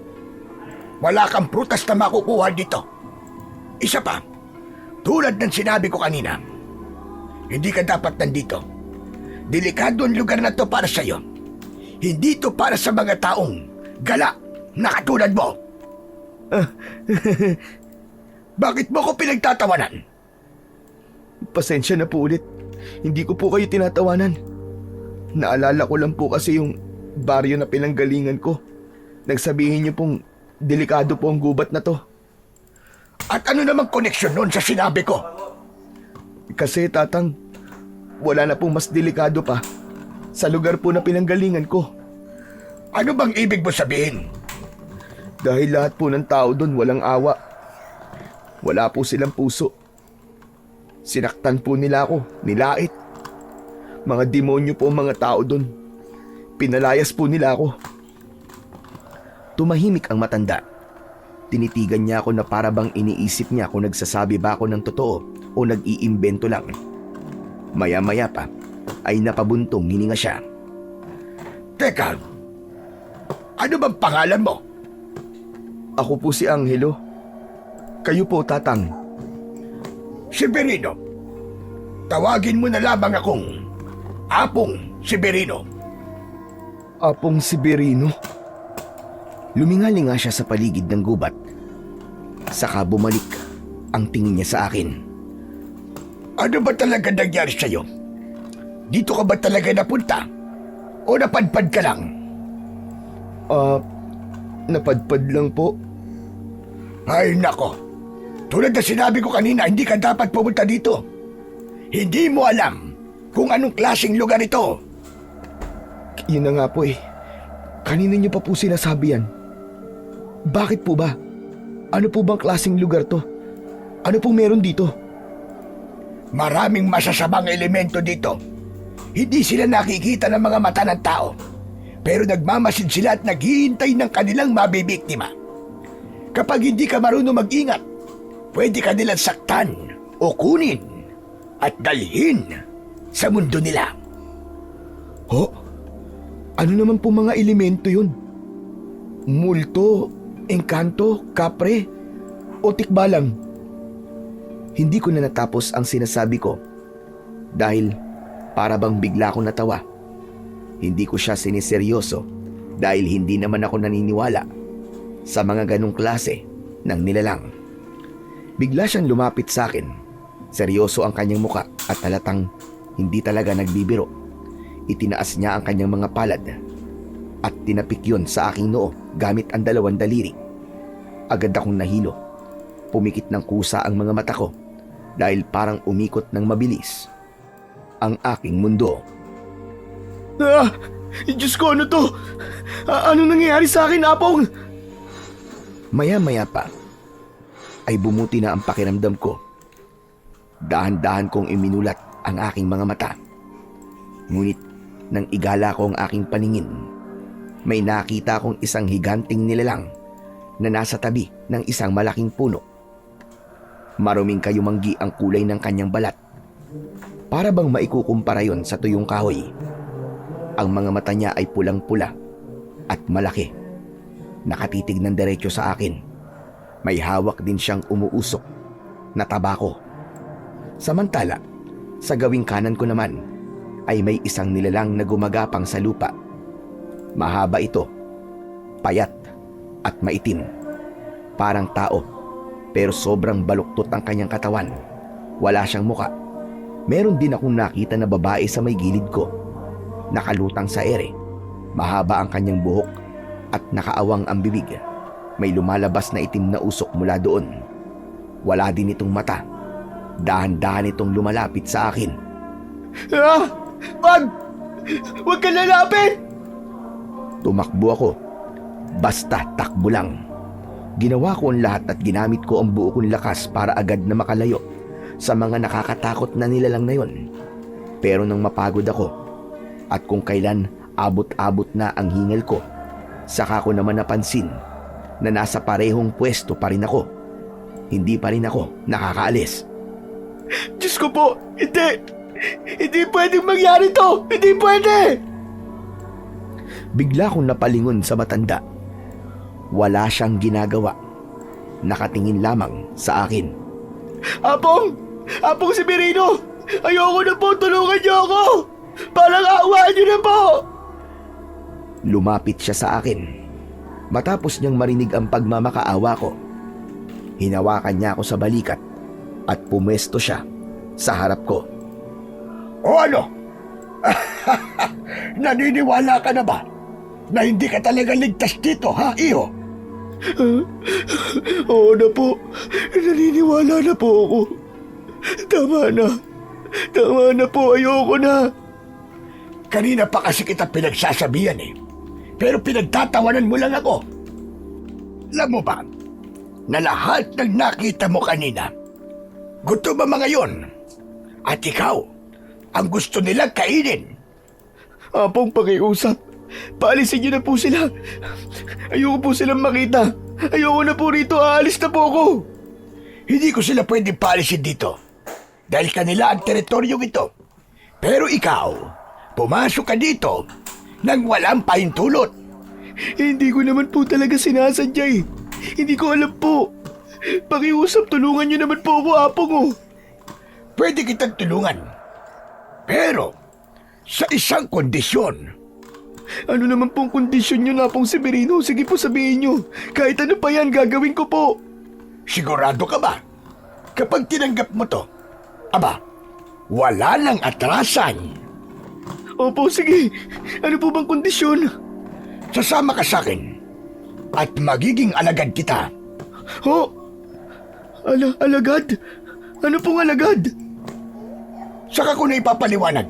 Wala kang prutas na makukuha dito. Isa pa, tulad ng sinabi ko kanina, hindi ka dapat nandito. Delikado ang lugar na to para sa'yo. Hindi to para sa mga taong gala na katulad mo. Bakit mo ko pinagtatawanan? Pasensya na po ulit. Hindi ko po kayo tinatawanan. Naalala ko lang po kasi yung baryo na pinanggalingan ko. Nagsabihin niyo pong delikado po ang gubat na to. At ano namang koneksyon nun sa sinabi ko? Kasi, Tatang, wala na pong mas delikado pa sa lugar po na pinanggalingan ko. Ano bang ibig mo sabihin? Dahil lahat po ng tao doon walang awa. Wala po silang puso. Sinaktan po nila ako, nilait. Mga demonyo po ang mga tao doon. Pinalayas po nila ako. Tumahimik ang matanda. Tinitigan niya ako na para bang iniisip niya kung nagsasabi ba ako ng totoo o nag-iimbento lang. Maya-maya pa ay napabuntong hininga siya. Teka, ano bang pangalan mo? Ako po si Angelo. Kayo po, Tatang. Severino. Tawagin mo na lamang akong Apong Severino. Apong Severino? Lumingalinga siya sa paligid ng gubat. Saka bumalik ang tingin niya sa akin. Ano ba talaga nangyari sa'yo? Dito ka ba talaga napunta? O napadpad ka lang? Napadpad lang po. Ay nako, tulad na sinabi ko kanina, hindi ka dapat pumunta dito. Hindi mo alam kung anong klaseng lugar ito. Yun na nga po eh. Kanina niyo pa po sinasabi yan. Bakit po ba? Ano po bang klaseng lugar to? Ano po meron dito? Maraming masasamang elemento dito. Hindi sila nakikita ng mga mata ng tao. Pero nagmamasid sila at naghihintay ng kanilang mabibiktima. Kapag hindi ka marunong mag-ingat, pwede ka nilang saktan o kunin at dalhin sa mundo nila. Ho? Ano naman po mga elemento yun? Multo, engkanto, kapre, o tikbalang? Hindi ko na natapos ang sinasabi ko dahil para bang bigla ko natawa. Hindi ko siya siniseryoso dahil hindi naman ako naniniwala sa mga ganong klase ng nilalang. Bigla siyang lumapit sa akin. Seryoso ang kanyang muka at halatang hindi talaga nagbibiro. Itinaas niya ang kanyang mga palad at tinapik yun sa aking noo gamit ang 2 daliri. Agad akong nahilo. Pumikit ng kusa ang mga mata ko dahil parang umikot ng mabilis ang aking mundo. Diyos ko, ano to? Ano nangyayari sa akin, Apong? Maya-maya pa ay bumuti na ang pakiramdam ko. Dahan-dahan kong iminulat ang aking mga mata. Ngunit nang igala ko ang aking paningin, may nakita akong isang higanting nilalang na nasa tabi ng isang malaking puno. Maruming kayumanggi ang kulay ng kanyang balat. Para bang maikukumpara yon sa tuyong kahoy. Ang mga mata niya ay pulang-pula at malaki. Nakatitig ng diretso sa akin. May hawak din siyang umuusok na tabako. Samantala, sa gawing kanan ko naman ay may isang nilalang na gumagapang sa lupa. Mahaba ito, payat at maitim. Parang tao, pero sobrang baluktot ang kanyang katawan. Wala siyang muka. Meron din akong nakita na babae sa may gilid ko. Nakalutang sa ere. Mahaba ang kanyang buhok at nakaawang ang bibig. May lumalabas na itim na usok mula doon. Wala din itong mata. Dahan-dahan itong lumalapit sa akin. Wag! Wag ka lalapit! Tumakbo ako. Basta takbo lang. Ginawa ko ang lahat at ginamit ko ang buo kong lakas para agad na makalayo sa mga nakakatakot na nilalang na yon. Pero nang mapagod ako at kung kailan abot-abot na ang hingal ko, saka ko naman napansin na nasa parehong pwesto pa rin ako. Hindi pa rin ako nakakaalis. Diyos ko po, hindi! Hindi pwedeng mangyari to! Hindi pwede! Bigla kong napalingon sa matanda. Wala siyang ginagawa. Nakatingin lamang sa akin. Apong! Apong Severino! Ayoko na po! Tulungan niyo ako! Parang aawaan niyo na po! Lumapit siya sa akin. Matapos niyang marinig ang pagmamakaawa ko, hinawakan niya ako sa balikat at pumesto siya sa harap ko. O ano? Naniniwala ka na ba na hindi ka talaga ligtas dito, ha, iho? Oo na po. Naniniwala na po ako. Tama na. Tama na po. Ayoko na. Kanina pa kasi kita pinagsasabihan eh. Pero pinagtatawanan mo lang ako. Alam mo ba, na lahat ng nakita mo kanina, gutom ang mga yon. At ikaw, ang gusto nilang kainin. Apong pakiusap, paalisin niyo na po sila. Ayoko po silang makita. Ayoko na po rito, aalis na po ako. Hindi ko sila pwedeng paalisin dito. Dahil kanila ang teritoryong ito. Pero ikaw, pumasok ka dito nang walang pahintulot. Hindi ko naman po talaga sinasadya eh. Hindi ko alam po. Pakiusap, tulungan niyo naman po ako, Apong oh. Pwede kitang tulungan. Pero, sa isang kondisyon. Ano naman pong kondisyon niyo na pong Severino? Sige po sabihin niyo. Kahit ano pa yan, gagawin ko po. Sigurado ka ba? Kapag tinanggap mo to, aba, wala nang atrasan. Opo, sige. Ano po bang kondisyon? Sasama ka sa akin at magiging alagad kita. Ho? Alagad? Ano pong alagad? Saka ko na ipapaliwanag.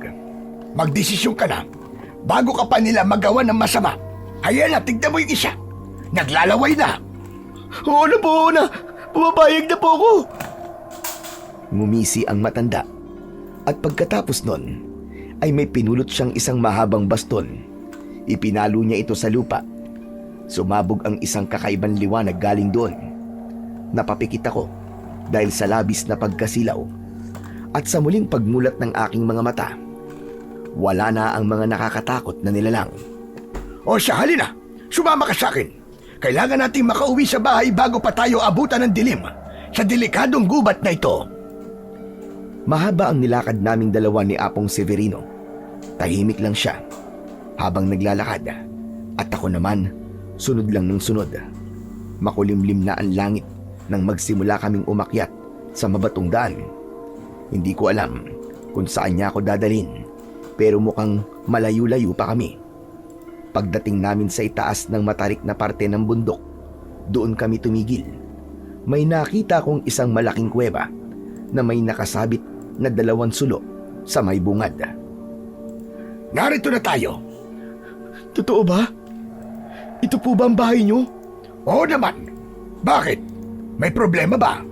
Magdesisyon ka na bago ka pa nila magawa ng masama. Ayan na, tignan mo yung isa. Naglalaway na. Oo na po, oo na. Pumapayag na po ako. Ngumisi ang matanda at pagkatapos nun ay may pinulot siyang isang mahabang baston. Ipinalo niya ito sa lupa. Sumabog ang isang kakaibang liwanag galing doon. Napapikit ako dahil sa labis na pagkasilaw. At sa muling pagmulat ng aking mga mata, wala na ang mga nakakatakot na nilalang. O siya, halina. Sumama ka sa akin. Kailangan nating makauwi sa bahay bago pa tayo abutan ng dilim sa delikadong gubat na ito. Mahaba ang nilakad naming dalawa ni Apong Severino. Tahimik lang siya habang naglalakad at ako naman sunod lang ng sunod. Makulimlim na ang langit nang magsimula kaming umakyat sa mabatong daan. Hindi ko alam kung saan niya ako dadalhin, pero mukhang malayo-layo pa kami. Pagdating namin sa itaas ng matarik na parte ng bundok, doon kami tumigil. May nakita kong isang malaking kuweba na may nakasabit na 2 sulo sa may bungad. Narito na tayo. Totoo ba? Ito po ba ang bahay niyo? Oo naman. Bakit? May problema ba?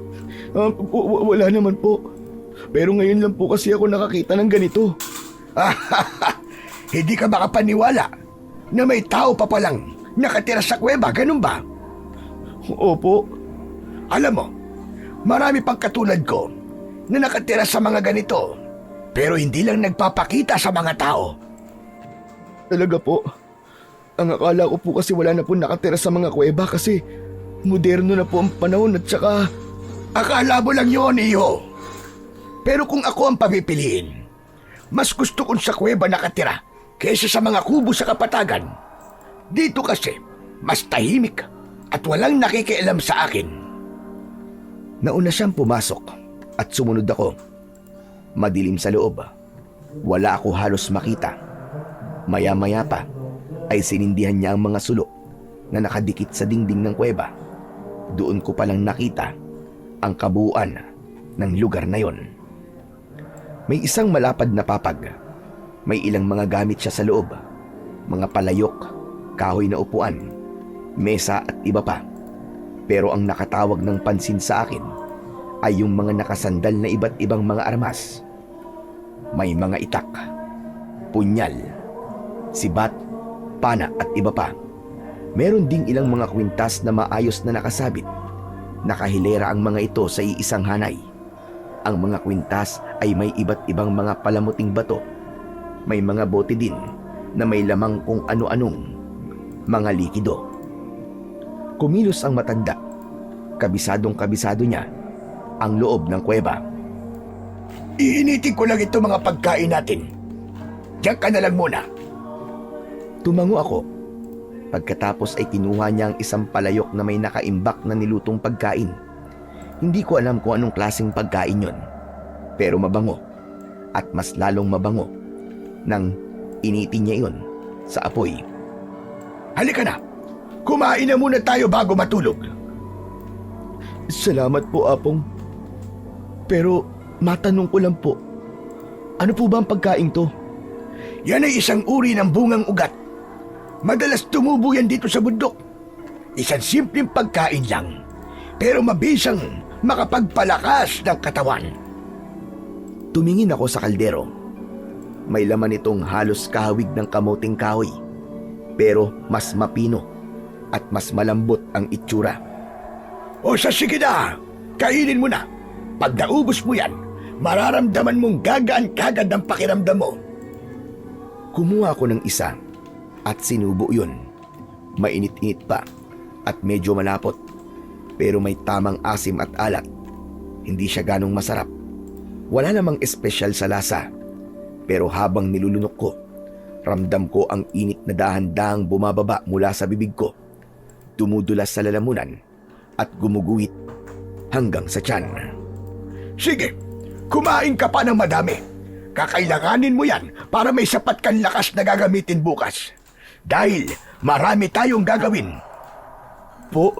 Wala naman po. Pero ngayon lang po kasi ako nakakita ng ganito. Hindi ka makapaniwala na may tao pa palang nakatira sa kuweba, ganun ba? Opo. Alam mo, marami pang katulad ko na nakatira sa mga ganito, pero hindi lang nagpapakita sa mga tao. Talaga po. Ang akala ko po kasi wala na po nakatira sa mga kuweba kasi moderno na po ang panahon at saka... Akala mo lang yun, iho. Pero kung ako ang papipiliin, mas gusto kong sa kuweba nakatira kaysa sa mga kubo sa kapatagan. Dito kasi, mas tahimik at walang nakikialam sa akin. Nauna siyang pumasok at sumunod ako. Madilim sa loob. Wala ako halos makita. Maya-maya pa ay sinindihan niya ang mga sulo na nakadikit sa dingding ng kuweba. Doon ko palang nakita ang kabuuan ng lugar na yon. May isang malapad na papag. May ilang mga gamit siya sa loob. Mga palayok, kahoy na upuan, mesa at iba pa. Pero ang nakatawag ng pansin sa akin ay yung mga nakasandal na iba't ibang mga armas. May mga itak, punyal, sibat, pana at iba pa. Meron ding ilang mga kwintas na maayos na nakasabit. Nakahilera ang mga ito sa iisang hanay. Ang mga kwintas ay may iba't ibang mga palamuting bato. May mga bote din na may lamang kung ano-anong mga likido. Kumilos ang matanda. Kabisadong-kabisado niya ang loob ng kuweba. Iinitin ko lang ito mga pagkain natin. Diyan ka na lang muna. Tumango ako. Pagkatapos ay kinuha niya ang isang palayok na may nakaimbak na nilutong pagkain. Hindi ko alam kung anong klaseng pagkain yon. Pero mabango. At mas lalong mabango nang initin niya yon sa apoy. Halika na. Kumain na muna tayo bago matulog. Salamat po, Apong. Pero matanong ko lang po, ano po ba ang pagkain to? Yan ay isang uri ng bungang ugat. Madalas tumubo yan dito sa bundok. Isang simpleng pagkain lang, pero mabisang makapagpalakas ng katawan. Tumingin ako sa kaldero. May laman itong halos kahawig ng kamuting kahoy, pero mas mapino at mas malambot ang itsura. O sige na, kainin mo na. Pag naubos mo yan, mararamdaman mong gagaan kagad ang pakiramdam mo. Kumuha ako ng isa at sinubo yun. Mainit-init pa at medyo malapot, pero may tamang asim at alat. Hindi siya ganong masarap. Wala namang espesyal sa lasa, pero habang nilulunok ko, ramdam ko ang init na dahan-dahang bumababa mula sa bibig ko, dumudulas sa lalamunan at gumuguhit hanggang sa tiyan. Sige, kumain ka pa ng madami. Kakailanganin mo yan para may sapat kang lakas na gagamitin bukas. Dahil marami tayong gagawin. Po,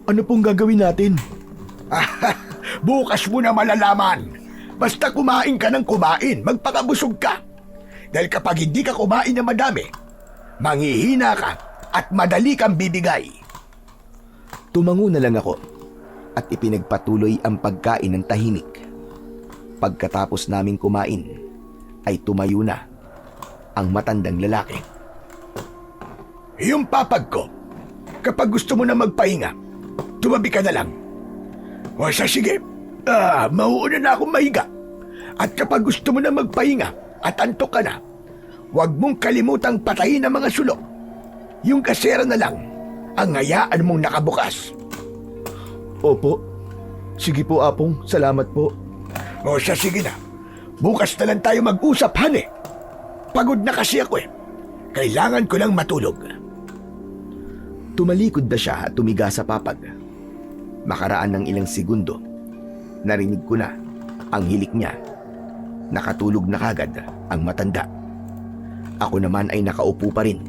ano pong gagawin natin? Bukas mo na malalaman. Basta kumain ka ng kumain, magpakabusog ka. Dahil kapag hindi ka kumain ng madami, manghihina ka at madali kang bibigay. Tumango na lang ako at ipinagpatuloy ang pagkain ng tahimik. Pagkatapos naming kumain, ay tumayo na ang matandang lalaki. Yung papag ko, kapag gusto mo na magpahinga, tumabi ka na lang. O sige, mauuna na akong mahiga. At kapag gusto mo na magpahinga at antok ka na, huwag mong kalimutang patayin ang mga sulok. Yung kasera na lang ang hayaan mong nakabukas. Opo. Sige po, Apong. Salamat po. O sige na. Bukas na lang tayo mag-usap, hane. Pagod na kasi ako eh. Kailangan ko lang matulog. Tumalikod na siya at tumiga sa papag. Makaraan ng ilang segundo, narinig ko na ang hilik niya. Nakatulog na kagad ang matanda. Ako naman ay nakaupo pa rin.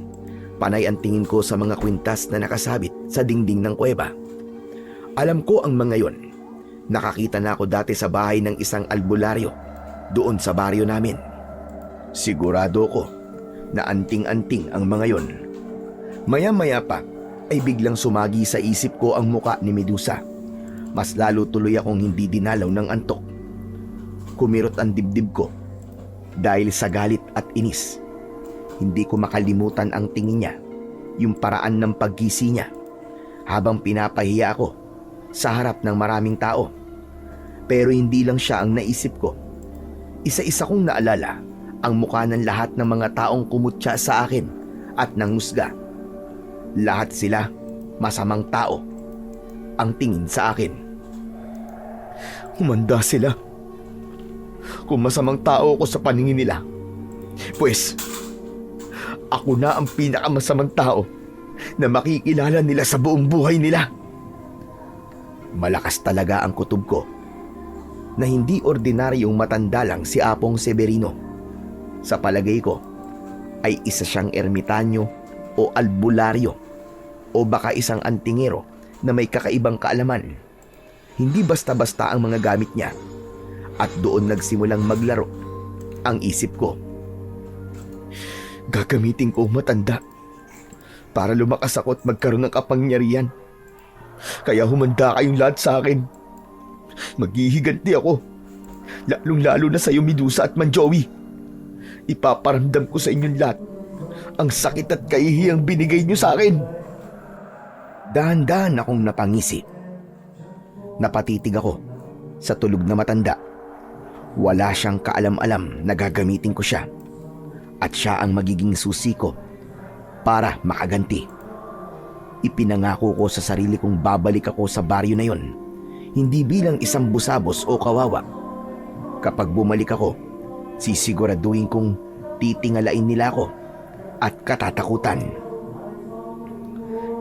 Panay ang tingin ko sa mga kwintas na nakasabit sa dingding ng kuweba. Alam ko ang mga yon. Nakakita na ako dati sa bahay ng isang albularyo doon sa baryo namin. Sigurado ko na anting-anting ang mga yon. Maya-maya pa ay biglang sumagi sa isip ko ang muka ni Medusa. Mas lalo tuloy akong hindi dinalaw ng antok. Kumirot ang dibdib ko dahil sa galit at inis. Hindi ko makalimutan ang tingin niya, yung paraan ng paggisi niya habang pinapahiya ako sa harap ng maraming tao. Pero hindi lang siya ang naisip ko. Isa-isa kong naalala ang mukha ng lahat ng mga taong kumutya sa akin at nangusga. Lahat sila masamang tao ang tingin sa akin. Humanda sila. Kung masamang tao ako sa paningin nila, pues ako na ang pinakamasamang tao na makikilala nila sa buong buhay nila. Malakas talaga ang kutob ko na hindi ordinaryong matanda lang si Apong Severino. Sa palagay ko ay isa siyang ermitanyo o albularyo o baka isang antingero na may kakaibang kaalaman. Hindi basta-basta ang mga gamit niya. At doon nagsimulang maglaro ang isip ko. Gagamitin ko ang matanda para lumakas ako at magkaroon ng kapangyarihan. Kaya humanda kayong lahat sa akin. Maghihiganti ako. Lalong-lalo na sa iyo, Medusa at Manjoey. Ipaparamdam ko sa inyong lahat ang sakit at kahihiyang binigay niyo sa akin. Dahan-dahan akong napangisi. Napatitig ako sa tulog na matanda. Wala siyang kaalam-alam na gagamitin ko siya. At siya ang magiging susi ko para makaganti. Ipinangako ko sa sarili kong babalik ako sa baryo na yon, hindi bilang isang busabos o kawawa. Kapag bumalik ako, sisiguraduhin kong titingalain nila ako at katatakutan.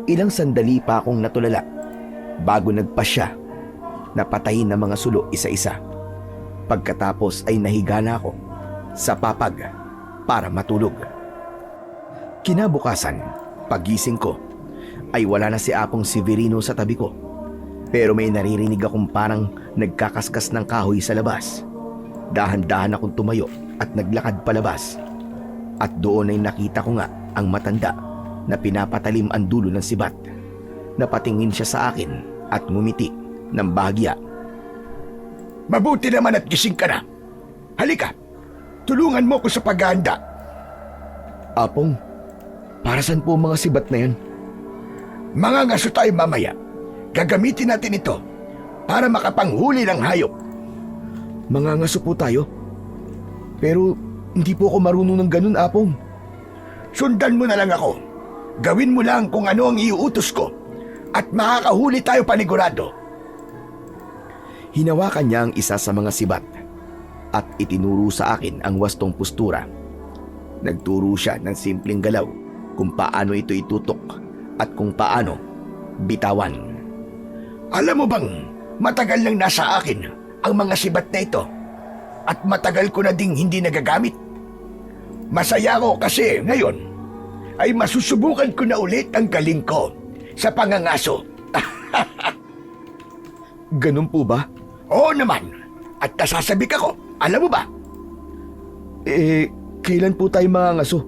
Ilang sandali pa akong natulala bago nagpasya na patayin ng mga sulo isa-isa. Pagkatapos ay nahiga na ako sa papag para matulog. Kinabukasan, pagising ko, ay wala na si Apong Severino sa tabi ko. Pero may naririnig akong parang nagkakaskas ng kahoy sa labas. Dahan-dahan akong tumayo at naglakad palabas. At doon ay nakita ko nga ang matanda na pinapatalim ang dulo ng sibat. Napatingin siya sa akin at ngumiti ng bahagya. Mabuti naman at gising ka na. Halika, tulungan mo ko sa paghahanda. Apong, para saan po ang mga sibat na yan? Mga ngaso tayo mamaya. Gagamitin natin ito para makapanghuli ng hayop. Mga ngaso po tayo? Pero hindi po ako marunong ng ganun, Apong. Sundan mo na lang ako. Gawin mo lang kung ano ang iuutos ko at makakahuli tayo panigurado. Hinawakan niya ang isa sa mga sibat at itinuro sa akin ang wastong postura. Nagturo siya ng simpleng galaw kung paano ito itutok at kung paano bitawan. Alam mo bang matagal nang nasa akin ang mga sibat na ito at matagal ko na ding hindi nagagamit? Masaya ko kasi ngayon ay masusubukan ko na ulit ang galing ko sa pangangaso. Ganun po ba? Oo naman. At nasasabi ka ko, alam mo ba? Kailan po tayo mga ngaso?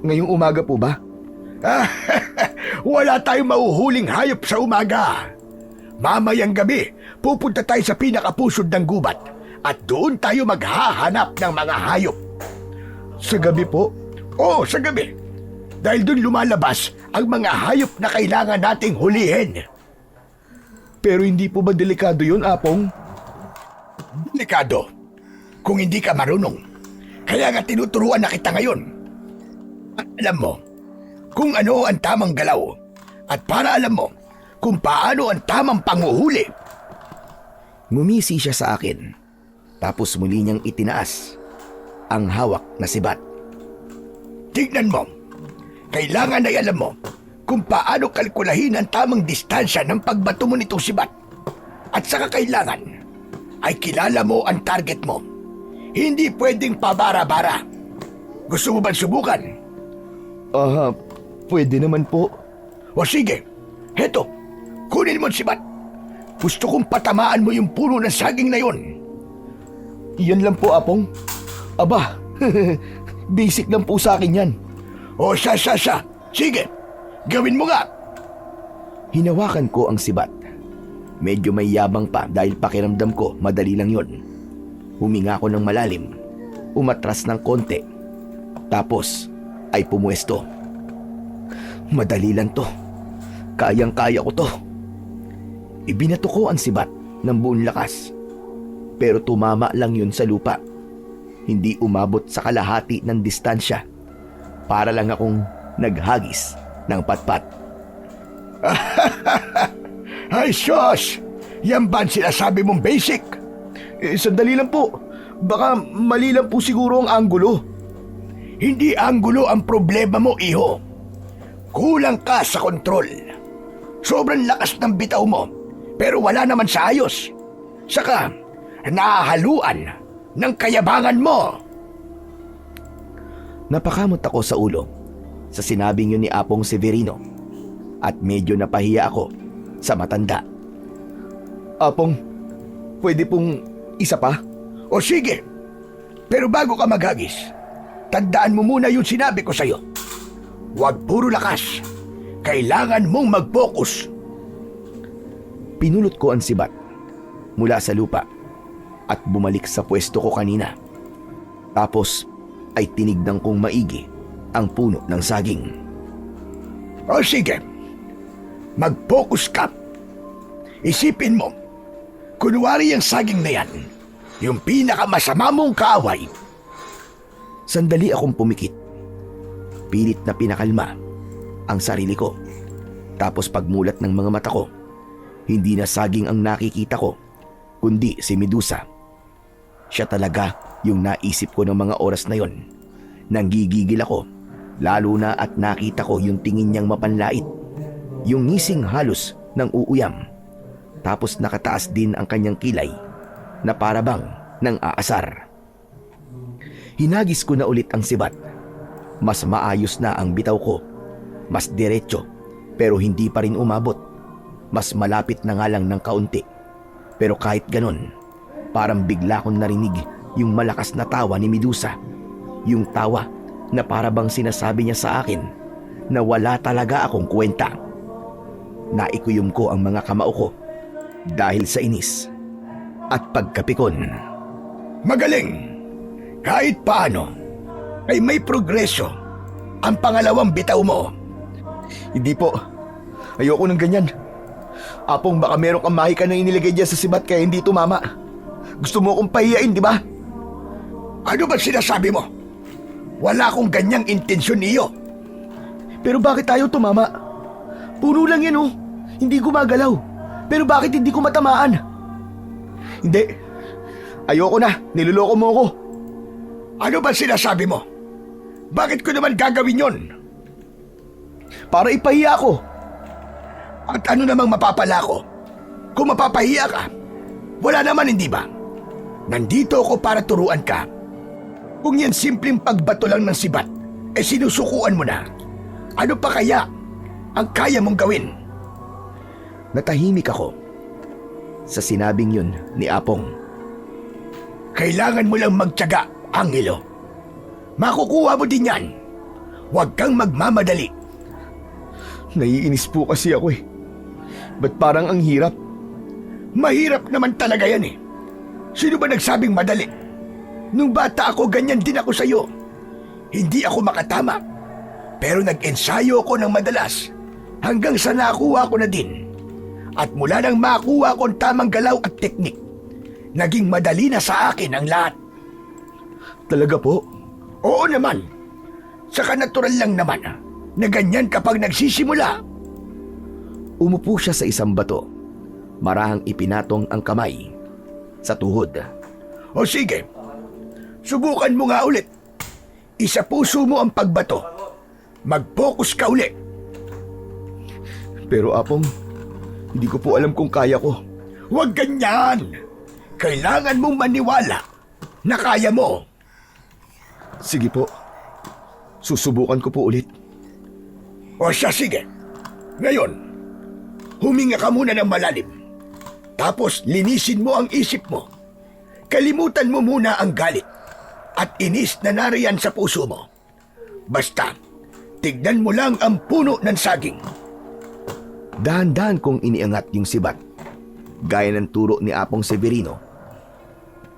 Ngayong umaga po ba? Wala tayong mahuhuling hayop sa umaga. Mamayang gabi, pupunta tayo sa pinakapusod ng gubat at doon tayo maghahanap ng mga hayop. Sa gabi po? Oo, sa gabi. Dahil doon lumalabas ang mga hayop na kailangan nating hulihin. Pero hindi po ba delikado yun, Apong? Delikado. Kung hindi ka marunong. Kaya nga tinuturuan na kita ngayon. At alam mo kung ano ang tamang galaw. At para alam mo kung paano ang tamang panguhuli. Ngumisi siya sa akin. Tapos muli niyang itinaas ang hawak na sibat. Tignan mo. Kailangan ay alam mo kung paano kalkulahin ang tamang distansya ng pagbato mo nitong sibat. At saka kailangan ay kilala mo ang target mo. Hindi pwedeng pabara-bara. Gusto mo ba subukan? Pwede naman po. O sige, heto, kunin mo ang sibat. Gusto kong patamaan mo yung puno ng saging na yun. Yan lang po, Apong. Aba, basic lang po sa akin yan. O siya. Sige, gawin mo nga. Hinawakan ko ang sibat. Medyo may yabang pa dahil pakiramdam ko madali lang yon. Huminga ako ng malalim, umatras ng konti, tapos ay pumuesto. Madali lang to. Kayang-kaya ko to. Ibinato ko ang sibat ng buong lakas. Pero tumama lang yun sa lupa. Hindi umabot sa kalahati ng distansya. Para lang akong naghagis ng patpat. Ay, sus! Yan ba ang sinasabi mong basic? Sandali lang po. Baka mali lang po siguro ang anggulo. Hindi anggulo ang problema mo, iho. Kulang ka sa kontrol. Sobrang lakas ng bitaw mo, pero wala naman sa ayos. Saka, nahahaluan ng kayabangan mo. Napakamot ako sa ulo sa sinabing yun ni Apong Severino. at medyo napahiya ako sa matanda. Apong, pwede pong isa pa? O sige, pero bago ka maghagis, tandaan mo muna yung sinabi ko sa'yo. Huwag puro lakas. Kailangan mong mag-focus. Pinulot ko ang sibat mula sa lupa at bumalik sa pwesto ko kanina. Tapos ay tinignan kong maigi ang puno ng saging. O sige, mag-focus ka. Isipin mo, kunwari yung saging na yan, yung pinakamasama mong kaaway. Sandali akong pumikit. Pilit na pinakalma ang sarili ko. Tapos pagmulat ng mga mata ko, hindi na saging ang nakikita ko, kundi si Medusa. Siya talaga yung naisip ko ng mga oras na yon. Nanggigigil ako, lalo na at nakita ko yung tingin niyang mapanlait, yung ngising halos ng uuyam. Tapos nakataas din ang kanyang kilay na parabang ng aasar. Hinagis ko na ulit ang sibat. Mas maayos na ang bitaw ko. Mas diretso, pero hindi pa rin umabot. Mas malapit na nga lang ng kaunti. Pero kahit ganon, parang bigla kong narinig yung malakas na tawa ni Medusa. Yung tawa na parabang sinasabi niya sa akin na wala talaga akong kwenta. Naikuyom ko ang mga kamao ko dahil sa inis at pagkapikon. Magaling! Kahit paano, ay may progreso ang pangalawang bitaw mo. Hindi po. Ayoko ng ganyan. Apong, baka meron kang mahika na inilagay dyan sa sibat kaya hindi tumama. Gusto mo akong pahiyain, di ba? Ano ba sinasabi mo? Wala akong ganyang intensyon iyo. Pero bakit tayo tumama? Puno lang yan, oh. Hindi gumagalaw. Pero bakit hindi ko matamaan? Hindi. Ayoko na. Niloloko mo ako. Ano ba sinasabi mo? Bakit ko naman gagawin yon? Para ipahiya ako. At ano namang mapapala ko? Kung mapapahiya ka, wala naman, hindi ba? Nandito ako para turuan ka. Kung yan simpleng pagbato lang ng sibat, sinusukuan mo na. Ano pa kaya ang kaya mong gawin? Natahimik ako sa sinabing yun ni Apong. Kailangan mo lang magtiyaga, Angelo. Makukuha mo din yan. Huwag kang magmamadali. Naiinis po kasi ako eh. Ba't parang ang hirap? Mahirap naman talaga yan eh. Sino ba nagsabing madali? Nung bata ako, ganyan din ako sa'yo. Hindi ako makatama. Pero nag-ensayo ako ng madalas hanggang sa nakuha ko na din. At mula nang makuha ko ang tamang galaw at teknik, naging madali na sa akin ang lahat. Talaga po? Oo naman. Saka natural lang naman na ganyan kapag nagsisimula. Umupo siya sa isang bato. Marahang ipinatong ang kamay sa tuhod. O sige, subukan mo nga ulit. Isa puso mo ang pagbato. Mag-focus ka ulit. Pero Apong, hindi ko po alam kung kaya ko. Huwag ganyan. Kailangan mong maniwala na kaya mo. Sige po. Susubukan ko po ulit. O siya, sige. Ngayon, huminga ka muna ng malalim. Tapos linisin mo ang isip mo. Kalimutan mo muna ang galit at inis na nariyan sa puso mo. Basta, tignan mo lang ang puno ng saging. Dahan-dahan kong iniangat yung sibat. Gaya ng turo ni Apong Severino.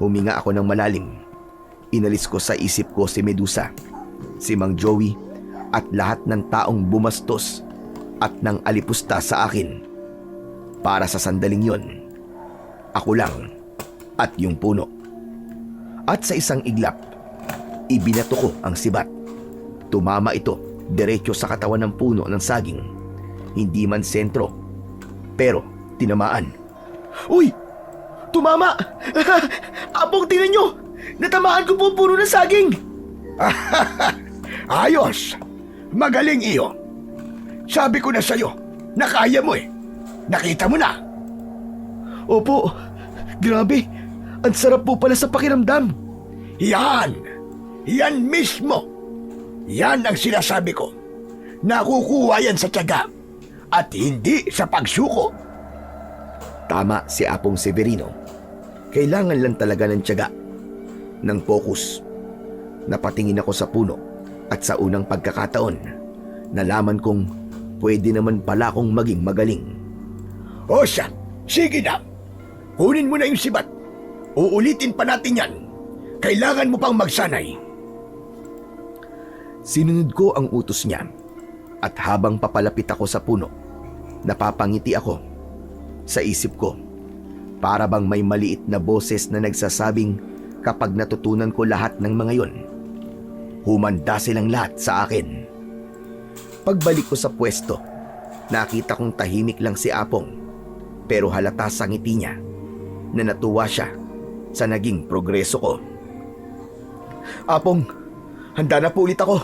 Huminga ako ng malalim. Inalis ko sa isip ko si Medusa, si Mang Joey, at lahat ng taong bumastos at nang alipusta sa akin. Para sa sandaling yon, ako lang at yung puno. At sa isang iglap, ibinato ko ang sibat. Tumama ito diretso sa katawan ng puno ng saging. Hindi man sentro, pero tinamaan. Uy! Tumama! Apong, tingnan nyo! Natamaan ko po ang puno ng saging! Ayos! Magaling iyo. Sabi ko na sa'yo, na kaya mo eh. Nakita mo na. Opo, grabe. Ang sarap po pala sa pakiramdam. Yan! Yan mismo! Yan ang sinasabi ko. Nakukuha yan sa tiyaga at hindi sa pagsuko. Tama si Apong Severino. Kailangan lang talaga ng tiyaga, ng focus. Napatingin ako sa puno at sa unang pagkakataon, nalaman kong pwede naman pala akong maging magaling. O siya, sige na. Kunin mo na yung sibat. Uulitin pa natin yan. Kailangan mo pang magsanay. Sinunod ko ang utos niya at habang papalapit ako sa puno, napapangiti ako. Sa isip ko, para bang may maliit na boses na nagsasabing kapag natutunan ko lahat ng mga yon, humanda silang lahat sa akin. Pagbalik ko sa pwesto, nakita kong tahimik lang si Apong, pero halata sa ngiti niya na natuwa siya sa naging progreso ko. Apong, handa na po ulit ako.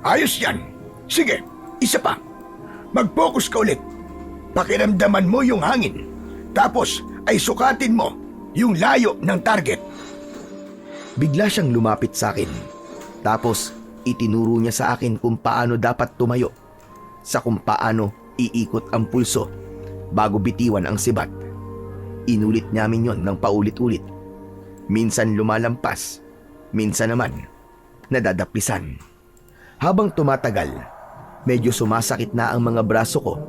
Ayos yan. Sige, isa pa. Mag-focus ka ulit. Pakiramdaman mo yung hangin. Tapos ay sukatin mo yung layo ng target. Bigla siyang lumapit sa akin. Tapos itinuro niya sa akin kung paano dapat tumayo, sa kung paano iikot ang pulso bago bitiwan ang sibat. Inulit namin yon ng paulit-ulit. Minsan lumalampas, minsan naman nadadapisan. Habang tumatagal, medyo sumasakit na ang mga braso ko,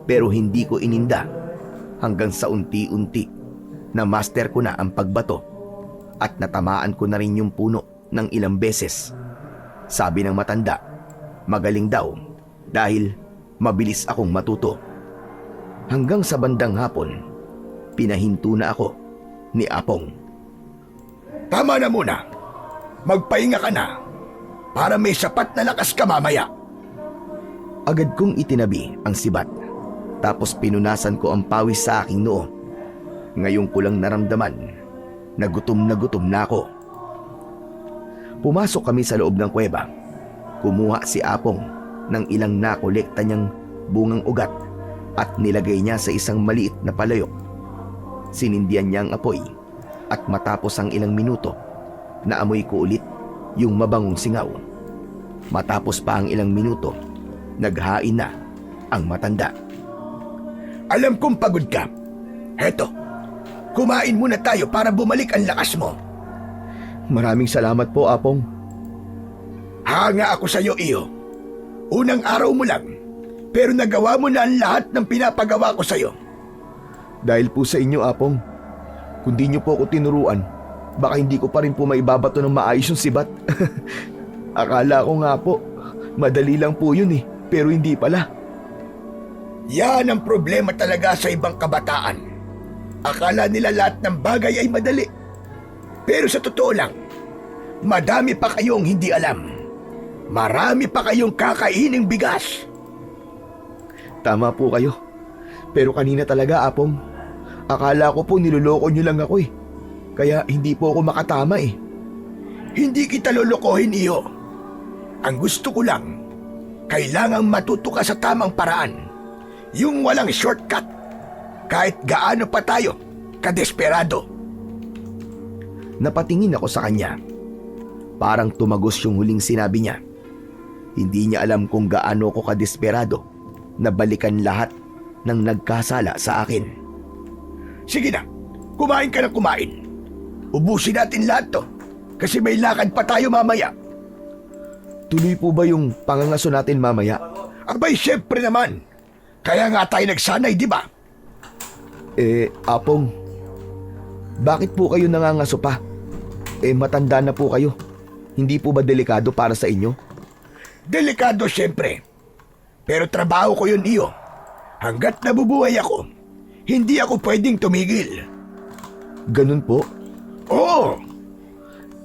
pero hindi ko ininda hanggang sa unti-unti na master ko na ang pagbato at natamaan ko na rin yung puno ng ilang beses. Sabi ng matanda, magaling daw dahil mabilis akong matuto. Hanggang sa bandang hapon, pinahinto na ako ni Apong. Tama na muna. Magpahinga ka na para may sapat na lakas ka mamaya. Agad kong itinabi ang sibat, tapos pinunasan ko ang pawis sa aking noo. Ngayon ko lang naramdaman na gutom na ako. Pumasok kami sa loob ng kuweba. Kumuha si Apong ng ilang nakolekta niyang bungang ugat at nilagay niya sa isang maliit na palayok. Sinindihan niya ang apoy at matapos ang ilang minuto, naamoy ko ulit yung mabangong singaw. Matapos pa ang ilang minuto, naghain na ang matanda. Alam kong pagod ka. Heto, kumain muna tayo para bumalik ang lakas mo. Maraming salamat po, Apong. Hanga ako sa iyo, iyo. Unang araw mo lang, pero nagawa mo na ang lahat ng pinapagawa ko sa iyo. Dahil po sa inyo, Apong, kung di niyo po ako tinuruan, baka hindi ko pa rin po maibabato ng maayos yung sibat. Akala ko nga po, madali lang po yun eh, pero hindi pala. Yan ang problema talaga sa ibang kabataan. Akala nila lahat ng bagay ay madali. Pero sa totoo lang, madami pa kayong hindi alam. Marami pa kayong kakaining bigas. Tama po kayo. Pero kanina talaga, Apong, akala ko po niloloko niyo lang ako eh. Kaya hindi po ako makatama eh. Hindi kita lolokohin, iyo. Ang gusto ko lang, kailangang matuto ka sa tamang paraan. Yung walang shortcut. Kahit gaano pa tayo kadesperado. Napatingin ako sa kanya. Parang tumagos yung huling sinabi niya. Hindi niya alam kung gaano ko kadesperado na balikan lahat ng nagkasala sa akin. Sige na, kumain ka na kumain. Ubusin natin lahat to kasi may lakad pa tayo mamaya. Tuloy po ba yung pangangaso natin mamaya? Abay, syempre naman. Kaya nga tayo nagsanay, di ba? Apong, bakit po kayo nangangaso pa? Matanda na po kayo. Hindi po ba delikado para sa inyo? Delikado syempre. Pero trabaho ko yun, iyo. Hanggat nabubuhay ako, hindi ako pwedeng tumigil. Ganun po? Oo!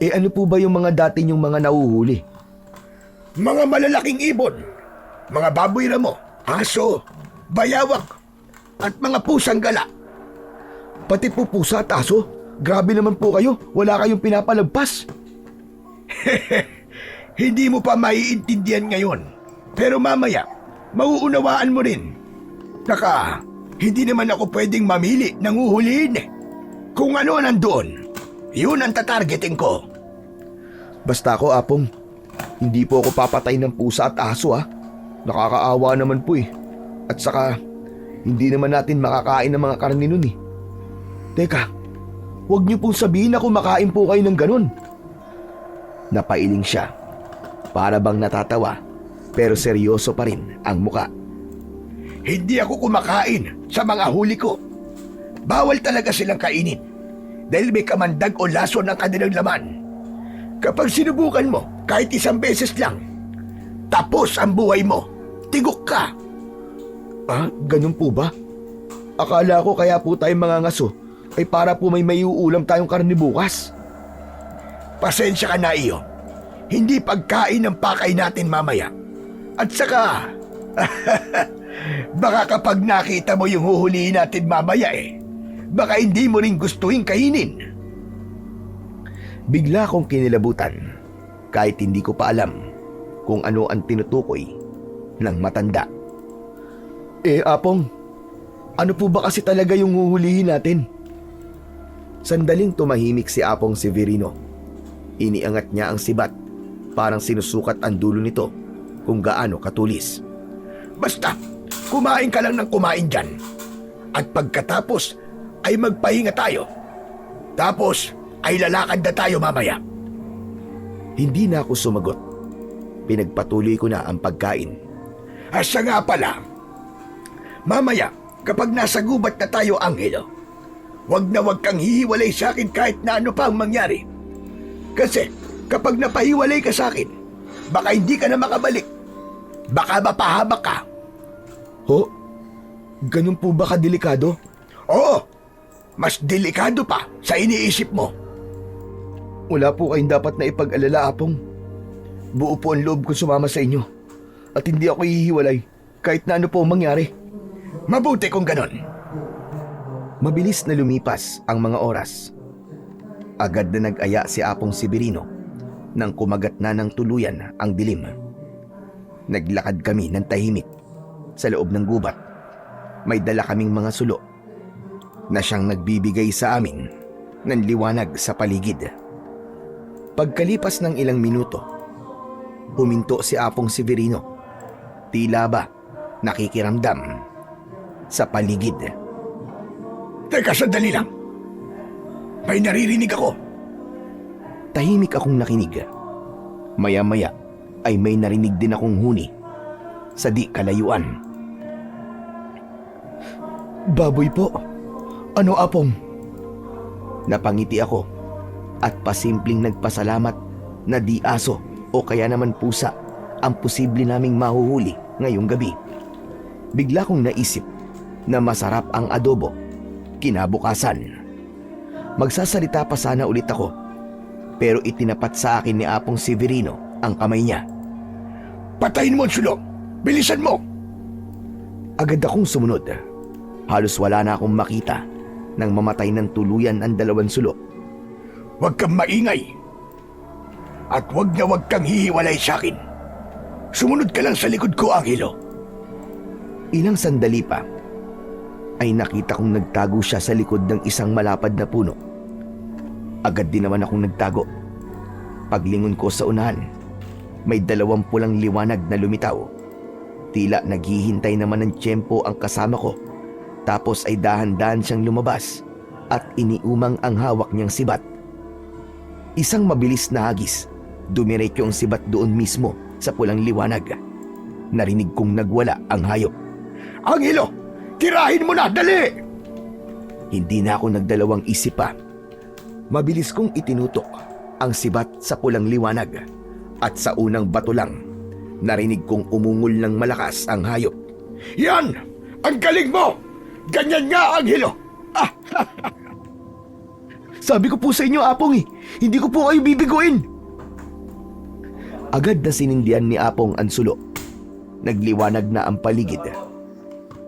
Ano po ba yung mga dati yung mga nauhuli? Mga malalaking ibon, mga baboy ramo, aso, bayawak, at mga pusang gala. Pati po pusa at aso? Grabe naman po kayo. Wala kayong pinapalagpas. Hindi mo pa maiintindihan ngayon. Pero mamaya, mauunawaan mo rin. Hindi naman ako pwedeng mamili ng uhulihin eh. Kung ano nandoon, yun ang tatargeting ko. Basta ako, Apong, hindi po ako papatay ng pusa at aso ah. Nakakaawa naman po eh. At saka, hindi naman natin makakain ng mga karne nun eh. Teka, huwag niyo pong sabihin na kumakain po kayo ng ganun. Napailing siya. Para bang natatawa, pero seryoso pa rin ang muka. Hindi ako kumakain sa mga huli ko. Bawal talaga silang kainin dahil may kamandag o lason ng kanilang laman. Kapag sinubukan mo kahit isang beses lang, tapos ang buhay mo, tigok ka. Ah, ganun po ba? Akala ko kaya po tayong mga ngaso ay para po may maiuulam tayong karne bukas. Pasensya ka na iyo. Hindi pagkain ng pakay natin mamaya. At saka, baka kapag nakita mo yung huhulihin natin mamaya baka hindi mo rin gustuhin kainin. Bigla kong kinilabutan kahit hindi ko pa alam kung ano ang tinutukoy ng matanda. Apong, ano po ba kasi talaga yung huhulihin natin? Sandaling tumahimik si Apong Severino. Iniangat niya ang sibat, parang sinusukat ang dulo nito kung gaano katulis. Basta, kumain ka lang ng kumain dyan. At pagkatapos ay magpahinga tayo. Tapos ay lalakad na tayo mamaya. Hindi na ako sumagot. Pinagpatuloy ko na ang pagkain. Asa nga pala, mamaya kapag nasa gubat na tayo, Angelo, wag na wag kang hihiwalay sa akin kahit na ano pa ang mangyari. Kasi kapag napahiwalay ka sa akin, baka hindi ka na makabalik. Baka mapahamak ka. Ho? Ganun po ba kadelikado? Oo, mas delikado pa sa iniisip mo. Wala po kayong dapat na ipag-alala, Apong. Buo po ang loob ko sumama sa inyo. At hindi ako hihiwalay kahit na ano po ang mangyari. Mabuti kung ganon. Mabilis na lumipas ang mga oras. Agad na nag-aya si Apong Severino nang kumagat na ng tuluyan ang dilim. Naglakad kami ng tahimik sa loob ng gubat. May dala kaming mga sulo na siyang nagbibigay sa amin ng liwanag sa paligid. Pagkalipas ng ilang minuto, huminto si Apong Severino. Tila ba nakikiramdam sa paligid. Teka, sandali lang. May naririnig ako. Tahimik akong nakinig. Maya-maya ay may narinig din akong huni sa di kalayuan. Baboy po. Ano, Apong? Napangiti ako at pasimpleng nagpasalamat na di aso o kaya naman pusa ang posible naming mahuhuli ngayong gabi. Bigla kong naisip na masarap ang adobo kinabukasan. Magsasalita pa sana ulit ako, pero itinapat sa akin ni Apong Severino ang kamay niya. Patayin mo ang sulo! Bilisan mo! Agad akong sumunod. Halos wala na akong makita nang mamatay ng tuluyan ang dalawang sulo. Huwag kang maingay. At huwag na huwag kang hihiwalay sa akin. Sumunod ka lang sa likod ko, Angelo. Ilang sandali pa ay nakita kong nagtago siya sa likod ng isang malapad na puno. Agad din naman akong nagtago. Paglingon ko sa unahan, may 2 pulang liwanag na lumitaw. Tila naghihintay naman ng tiyempo ang kasama ko. Tapos ay dahan-dahan siyang lumabas at iniumang ang hawak niyang sibat. Isang mabilis na hagis, dumiretso ang sibat doon mismo sa pulang liwanag. Narinig kong nagwala ang hayop. Angelo! Tirahin mo na! Dali! Hindi na ako nagdalawang isip pa. Mabilis kong itinutok ang sibat sa pulang liwanag at sa unang bato lang, narinig kong umungol ng malakas ang hayop. Yan! Ang galing mo! Ganyan nga, Angelo! Sabi ko po sa inyo, Apong hindi ko po kayo bibiguin. Agad na sinindihan ni Apong ang sulo. Nagliwanag na ang paligid.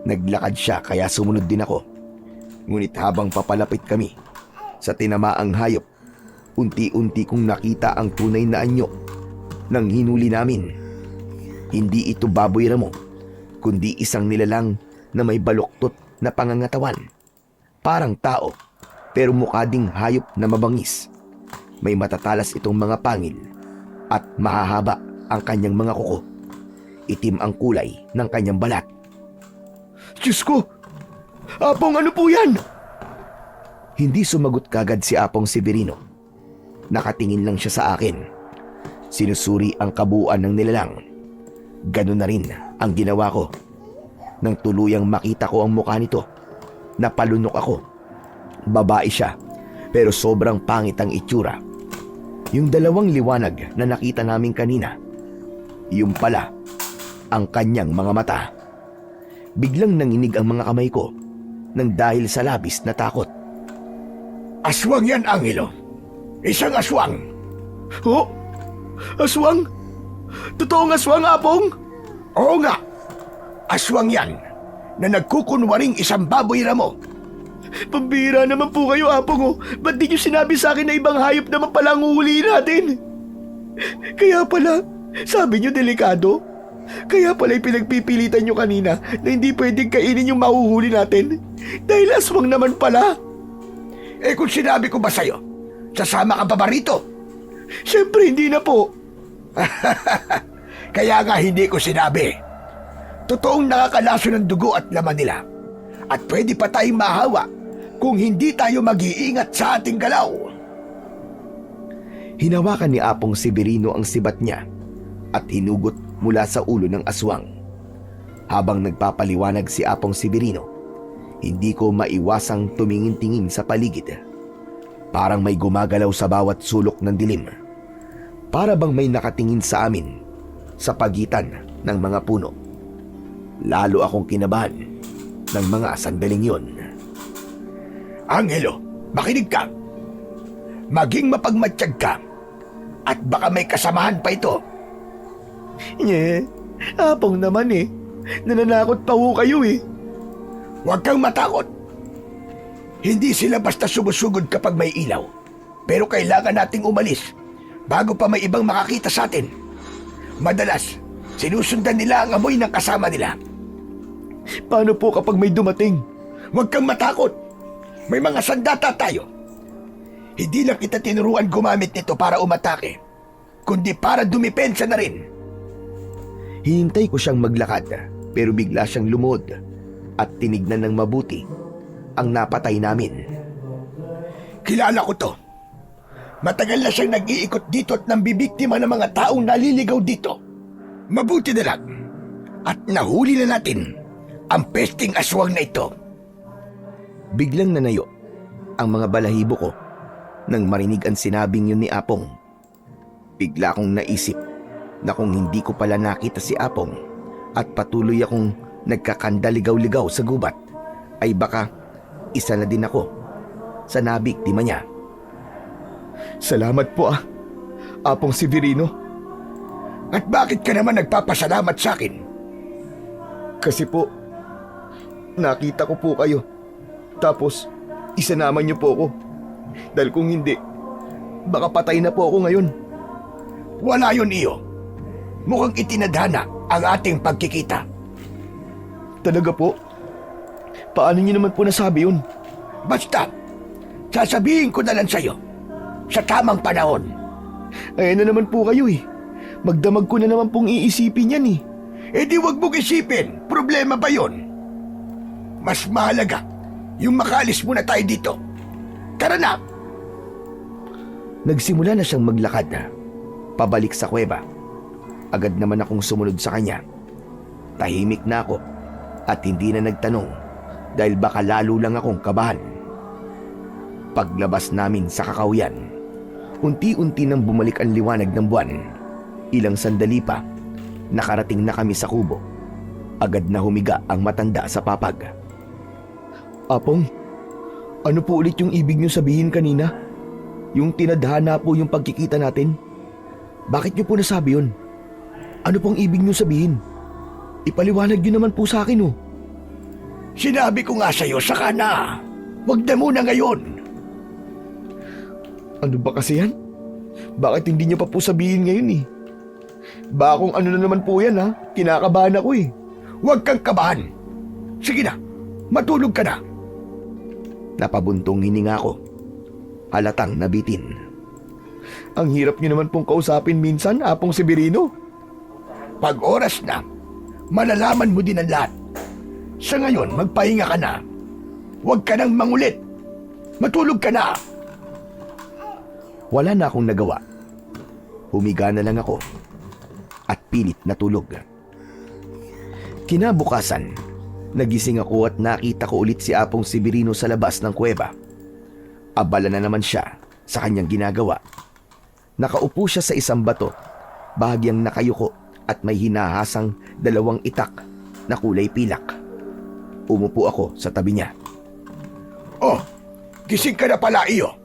Naglakad siya kaya sumunod din ako. Ngunit habang papalapit kami sa tinamaang hayop, unti-unti kong nakita ang tunay na anyo ng hinuli namin. Hindi ito baboy ramo, kundi isang nilalang na may baluktot na pangangatawan. Parang tao, pero mukha ding hayop na mabangis. May matatalas itong mga pangil at mahahaba ang kanyang mga kuko. Itim ang kulay ng kanyang balat. Diyos ko! Apong, ano po yan? Hindi sumagot kagad si Apong Severino. Nakatingin lang siya sa akin. Sinusuri ang kabuuan ng nilalang. Ganun na rin ang ginawa ko. Nang tuluyang makita ko ang mukha nito, napalunok ako. Babae siya, pero sobrang pangit ang itsura. Yung dalawang liwanag na nakita namin kanina, yung pala ang kanyang mga mata. Biglang nanginig ang mga kamay ko nang dahil sa labis na takot. Aswang yan, Angelo. Isang aswang. Oh? Aswang? Totoong aswang, Apong? Oo nga. Aswang yan na nagkukunwaring isang baboy ramo. Pambira naman po kayo, Apong. Ba't di nyo sinabi sa akin na ibang hayop naman pala ang uhulihin natin? Kaya pala, sabi nyo delikado. Kaya pala pinagpipilitan nyo kanina na hindi pwedeng kainin yung mahuhuli natin. Dahil aswang naman pala. Eh kung sinabi ko ba sa'yo, sasama ka pa ba rito? Siyempre hindi na po. Kaya nga hindi ko sinabi. Totoong nakakalaso ng dugo at laman nila. At pwede pa tayong mahawa kung hindi tayo mag-iingat sa ating galaw. Hinawakan ni Apong Severino ang sibat niya at hinugot mula sa ulo ng aswang. Habang nagpapaliwanag si Apong Severino, hindi ko maiwasang tumingin-tingin sa paligid. Parang may gumagalaw sa bawat sulok ng dilim. Para bang may nakatingin sa amin sa pagitan ng mga puno. Lalo akong kinabahan ng mga sandaling yon. Angelo, makinig ka. Maging mapagmatsyag ka. At baka may kasamahan pa ito. Nye, Apong naman eh. Nananakot pa ho kayo eh. Huwag kang matakot. Hindi sila basta sumusugod kapag may ilaw. Pero kailangan nating umalis bago pa may ibang makakita sa atin. Madalas, sinusundan nila ang amoy ng kasama nila. Paano po kapag may dumating? Huwag kang matakot. May mga sandata tayo. Hindi lang kita tinuruan gumamit nito para umatake, kundi para dumipensa na rin. Hihintay ko siyang maglakad, pero bigla siyang lumuhod at tinignan ng mabuti ang napatay namin. Kilala ko to. Matagal na siyang nag-iikot dito at nambibiktima ng mga taong naliligaw dito. Mabuti na lang. At nahuli na natin ang pesting aswang na ito. Biglang nanayo ang mga balahibo ko nang marinig ang sinabing yun ni Apong. Bigla akong naisip na kung hindi ko pala nakita si Apong at patuloy akong nagkakandaligaw-ligaw sa gubat, ay baka isa na din ako sa nabiktima niya. Salamat po Apong Severino. At bakit ka naman nagpapasalamat sa akin? Kasi po, nakita ko po kayo. Tapos, isanama niyo po ako. Dahil kung hindi, baka patay na po ako ngayon. Wala yun, iyo. Mukhang itinadhana ang ating pagkikita. Talaga po? Paano niyo naman po nasabi yun? Basta, sasabihin ko na lang sa'yo sa tamang panahon. Ayan na naman po kayo eh. Magdamag ko na naman pong iisipin yan eh. Eh di wag mong isipin, problema ba yun? Mas mahalaga yung makaalis muna tayo dito. Tara na! Nagsimula na siyang maglakad pabalik sa kuweba. Agad naman akong sumunod sa kanya. Tahimik na ako at hindi na nagtanong dahil baka lalo lang akong kabahan. Paglabas namin sa kakawyan, unti-unti nang bumalik ang liwanag ng buwan. Ilang sandali pa, nakarating na kami sa kubo. Agad na humiga ang matanda sa papag. Apong, ano po ulit yung ibig niyo sabihin kanina? Yung tinadhana po yung pagkikita natin? Bakit niyo po nasabi yun? Ano pong ibig niyo sabihin? Ipaliwanag niyo naman po sa akin oh. Sinabi ko nga sa'yo, saka na. Wag na muna ngayon. Ano ba kasi yan? Bakit hindi niyo pa po sabihin ngayon eh? Baka kung ano na naman po yan ha? Kinakabahan ako eh. Huwag kang kabahan. Sige na, matulog ka na. Napabuntong hininga ko. Halatang nabitin. Ang hirap niyo naman pong kausapin minsan, Apong Severino. Pag oras na, malalaman mo din ang lahat. Sa ngayon, magpahinga ka na. Huwag ka nang mangulit. Matulog ka na. Wala na akong nagawa. Humiga na lang ako at pilit natulog. Kinabukasan, nagising ako at nakita ko ulit si Apong Severino sa labas ng kuweba. Abala na naman siya sa kanyang ginagawa. Nakaupo siya sa isang bato, bahagyang nakayuko at may hinahasang 2 itak na kulay pilak. Umupo ako sa tabi niya. Oh, gising ka na pala, iyo.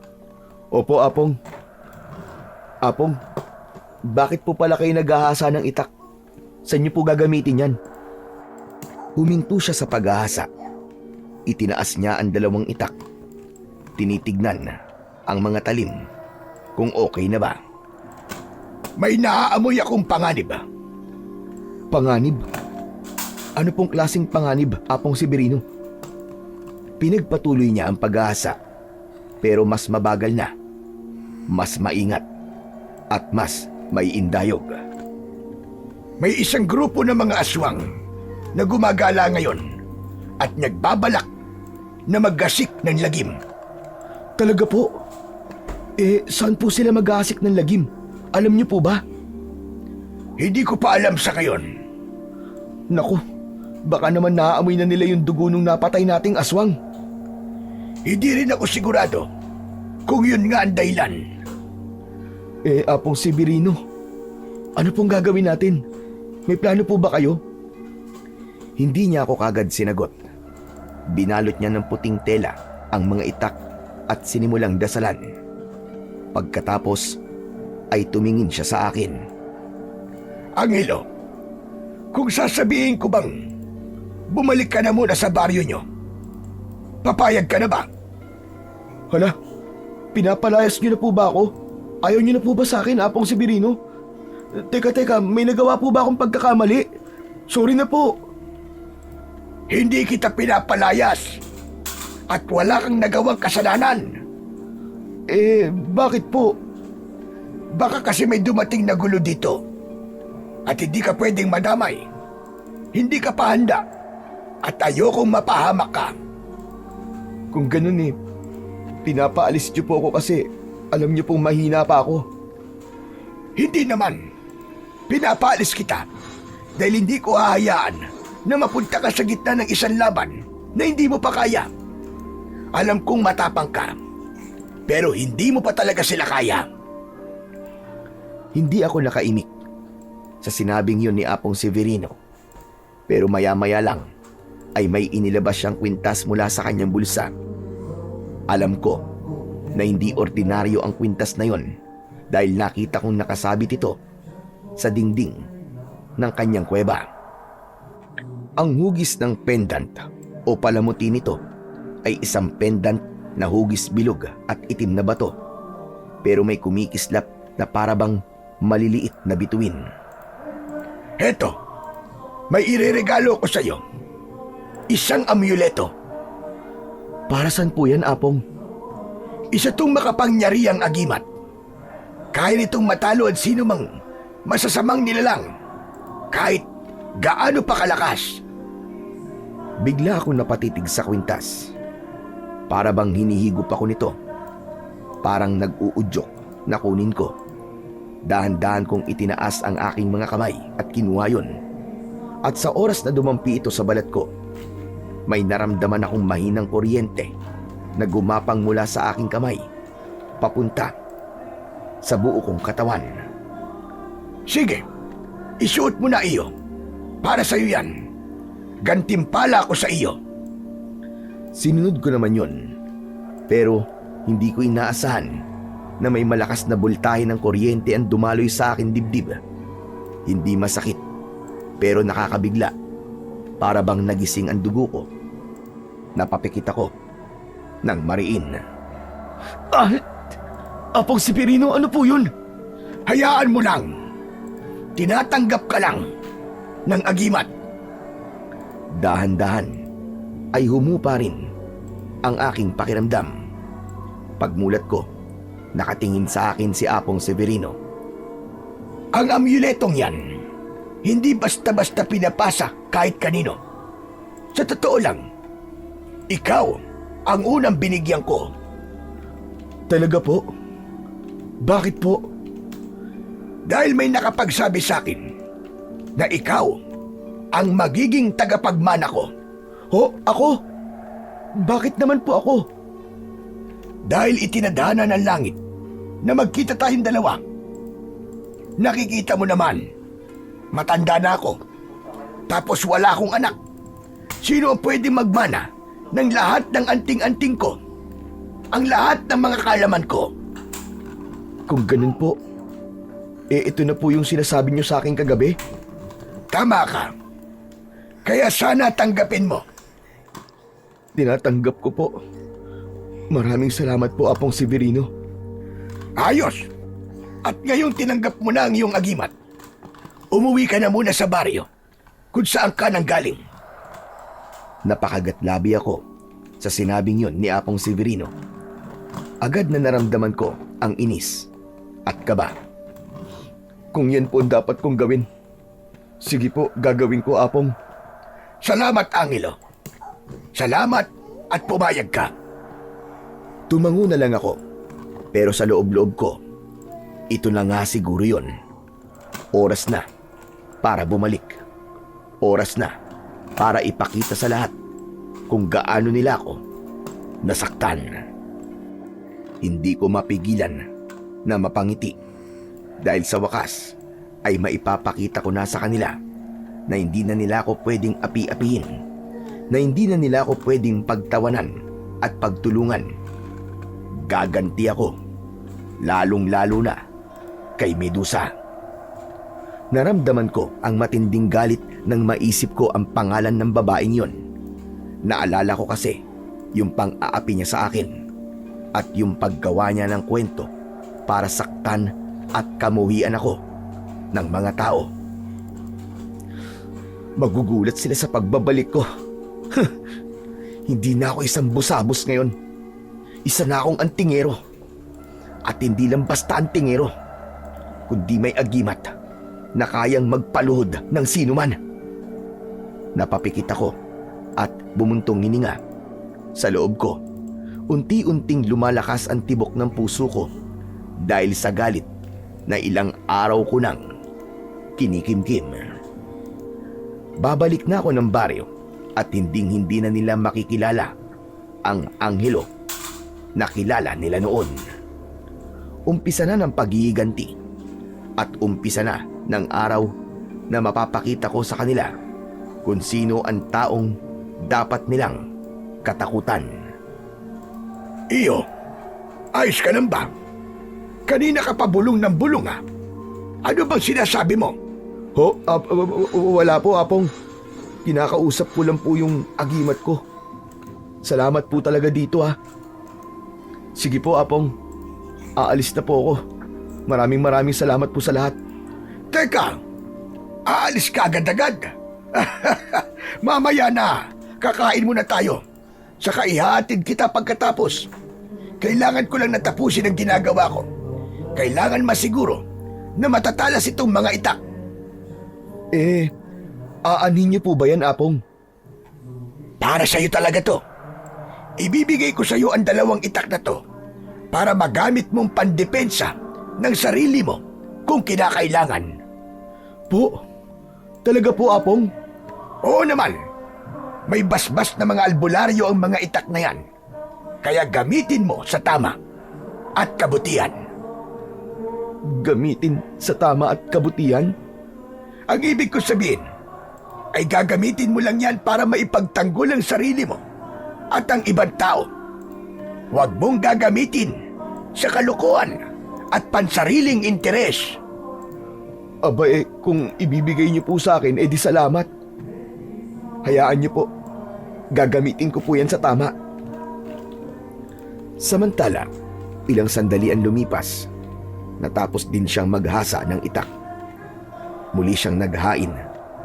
Opo, Apong. Apong, bakit po pala kayo naghahasa ng itak? Saan niyo po gagamitin yan? Huminto siya sa paghahasa. Itinaas niya ang 2 itak. Tinitignan ang mga talim kung okay na ba. May naaamoy akong panganib. Panganib? Ano pong klaseng panganib, Apong Severino? Pinagpatuloy niya ang paghahasa, pero mas mabagal na, mas maingat, at mas may indayog. May isang grupo ng mga aswang na gumagala ngayon at nagbabalak na maggasik ng lagim. Talaga po? Saan po sila mag-aasik ng lagim? Alam niyo po ba? Hindi ko pa alam sa ngayon. Naku, baka naman naaamoy na nila yung dugo nung napatay nating aswang. Hindi rin ako sigurado kung yun nga ang dahilan. Apong Severino, ano pong gagawin natin? May plano po ba kayo? Hindi niya ako kagad sinagot. Binalot niya ng puting tela ang mga itak at sinimulang dasalan. Pagkatapos ay tumingin siya sa akin. Angelo, kung sasabihin ko bang bumalik ka na muna sa baryo nyo, papayag ka na ba? Hala, pinapalayas niyo na po ba ako? Ayaw niyo na po ba sa akin, Apong Severino? Teka, may nagawa po ba akong pagkakamali? Sorry na po. Hindi kita pinapalayas at wala kang nagawang kasalanan. Bakit po? Baka kasi may dumating na gulo dito at hindi ka pwedeng madamay. Hindi ka pa handa at ayokong mapahamak ka. Kung ganun pinapaalis niyo po ako kasi alam niyo pong mahina pa ako. Hindi naman. Pinapaalis kita dahil hindi ko hahayaan na mapunta ka sa gitna ng isang laban na hindi mo pa kaya. Alam kong matapang ka, pero hindi mo pa talaga sila kaya. Hindi ako nakaimik sa sinabing yun ni Apong Severino. Pero maya-maya lang ay may inilabas siyang kwintas mula sa kanyang bulsa. Alam ko na hindi ordinaryo ang kwintas na yon dahil nakita kong nakasabit ito sa dingding ng kanyang kuweba. Ang hugis ng pendant o palamuti nito ay isang pendant na hugis bilog at itim na bato, pero may kumikislap na parabang maliliit na bituin. Heto, may ireregalo ko sa iyo. Isang amuleto. Para saan po yan, Apong? Isa tong makapangyarihang agimat. Kaya nitong matalo at sino mang masasamang nilalang, kahit gaano pa kalakas. Bigla ako napatitig sa kwintas. Para bang hinihigop ako nito. Parang nag-uudyok na kunin ko. Dahan-dahan kong itinaas ang aking mga kamay at kinuha yun. At sa oras na dumampi ito sa balat ko, may naramdaman akong mahinang kuryente na gumapang mula sa aking kamay, papunta sa buo kong katawan. Sige, isuot mo na iyo. Para sa iyo yan. Gantimpala ko sa iyo. Sinunod ko naman yun. Pero hindi ko inaasahan na may malakas na boltahe ng kuryente ang dumaloy sa akin dibdib. Hindi masakit, pero nakakabigla. Para bang nagising ang dugo ko. Napapikit ako ng mariin. Apong Severino, ano po yun? Hayaan mo lang. Tinatanggap ka lang ng agimat. Dahan-dahan ay humupa rin ang aking pakiramdam. Pagmulat ko, nakatingin sa akin si Apong Severino. Ang amuletong yan, hindi basta-basta pinapasa kahit kanino. Sa totoo lang, ikaw ang unang binigyan ko. Talaga po? Bakit po? Dahil may nakapagsabi sa akin na ikaw ang magiging tagapagmana ko. Ho, ako? Bakit naman po ako? Dahil itinadhana ng langit na magkita tayong dalawa. Nakikita mo naman, matanda na ako. Tapos wala akong anak. Sino ang pwede magmana ng lahat ng anting-anting ko? Ang lahat ng mga kalaman ko? Kung ganun po, ito na po yung sinasabi niyo sa akin kagabi? Tama ka. Kaya sana tanggapin mo. Tinatanggap ko po. Maraming salamat po, Apong Severino. Ayos. At ngayong tinanggap mo na ang iyong agimat, umuwi ka na muna sa baryo kung saan ka nanggaling. Napakagatlabi ako sa sinabing yon ni Apong Severino. Agad na naramdaman ko ang inis at kaba. Kung yan po ang dapat kong gawin, sige po, gagawin ko, Apong. Salamat, Angelo. Salamat at pumayag ka. Tumango na lang ako, pero sa loob-loob ko, ito na nga siguro yon. Oras na para bumalik. Oras na para ipakita sa lahat kung gaano nila ako nasaktan. Hindi ko mapigilan na mapangiti dahil sa wakas ay maipapakita ko na sa kanila na hindi na nila ako pwedeng api-apihin, na hindi na nila ako pwedeng pagtawanan at pagtulungan. Gaganti ako, lalong-lalo na kay Medusa. Naramdaman ko ang matinding galit nang maisip ko ang pangalan ng babaeng yon. Naalala ko kasi yung pang-aapi niya sa akin at yung paggawa niya ng kwento para saktan at kamuhian ako ng mga tao. Magugulat sila sa pagbabalik ko. Hindi na ako isang busabos ngayon. Isa na akong antingero. At hindi lang basta antingero, kundi may agimat na kayang magpaluhod ng sinuman. Napapikit ako at bumuntong hininga. Sa loob ko, unti-unting lumalakas ang tibok ng puso ko dahil sa galit na ilang araw ko nang kinikimkim. Babalik na ako ng baryo at hindi na nila makikilala ang Angelo na kilala nila noon. Umpisa na ng paghihiganti at umpisa na ng araw na mapapakita ko sa kanila kung sino ang taong dapat nilang katakutan. Iyo, ayos ka lang ba? Kanina ka pa bulong ng bulong ha? Ano bang sinasabi mo? Ho? Wala po, Apong. Kinakausap ko lang po yung agimat ko. Salamat po talaga dito ha. Sige po, Apong. Aalis na po ako. Maraming salamat po sa lahat. Teka, aalis ka agad-agad. Mamaya na, kakain muna tayo. Saka ihatid kita pagkatapos. Kailangan ko lang natapusin ang ginagawa ko. Kailangan masiguro na matatalas itong mga itak. Aanin niyo po ba yan, Apong? Para sa'yo talaga to. Ibibigay ko sa'yo ang 2 itak na to para magamit mong pandepensa ng sarili mo kung kinakailangan. Po? Talaga po, Apong? Oo naman. May basbas na mga albularyo ang mga itak na yan. Kaya gamitin mo sa tama at kabutihan. Gamitin sa tama at kabutihan? Ang ibig ko sabihin ay gagamitin mo lang yan para maipagtanggol ang sarili mo at ang ibang tao. Huwag mong gagamitin sa kalokohan at pansariling interes. Aba kung ibibigay niyo po sa akin, di salamat. Hayaan niyo po. Gagamitin ko po yan sa tama. Samantala, ilang sandali ang lumipas. Natapos din siyang maghasa ng itak. Muli siyang naghain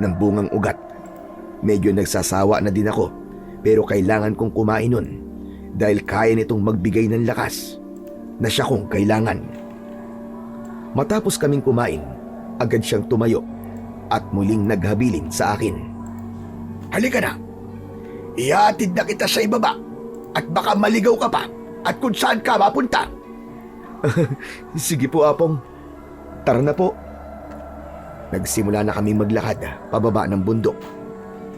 ng bungang ugat. Medyo nagsasawa na din ako, pero kailangan kong kumain nun dahil kaya nitong magbigay ng lakas na siya kong kailangan. Matapos kaming kumain, agad siyang tumayo at muling naghabilin sa akin. Halika na. Ihatid na kita sa ibaba at baka maligaw ka pa at kung saan ka mapunta. Sige po, Apong. Tara na po. Nagsimula na kami maglakad pababa ng bundok.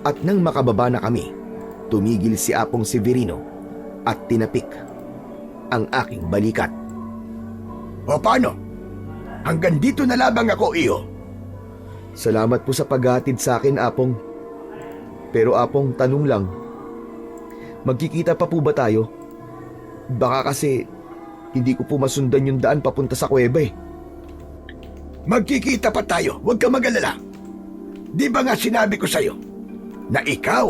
At nang makababa na kami, tumigil si Apong Severino at tinapik ang aking balikat. O paano? Hanggang dito na lamang ako, iyo. Salamat po sa paghatid sa akin, Apong. Pero Apong, tanong lang. Magkikita pa po ba tayo? Baka kasi hindi ko po masundan yung daan papunta sa kuweba eh. Magkikita pa tayo, huwag ka mag-alala. Di ba nga sinabi ko sa'yo na ikaw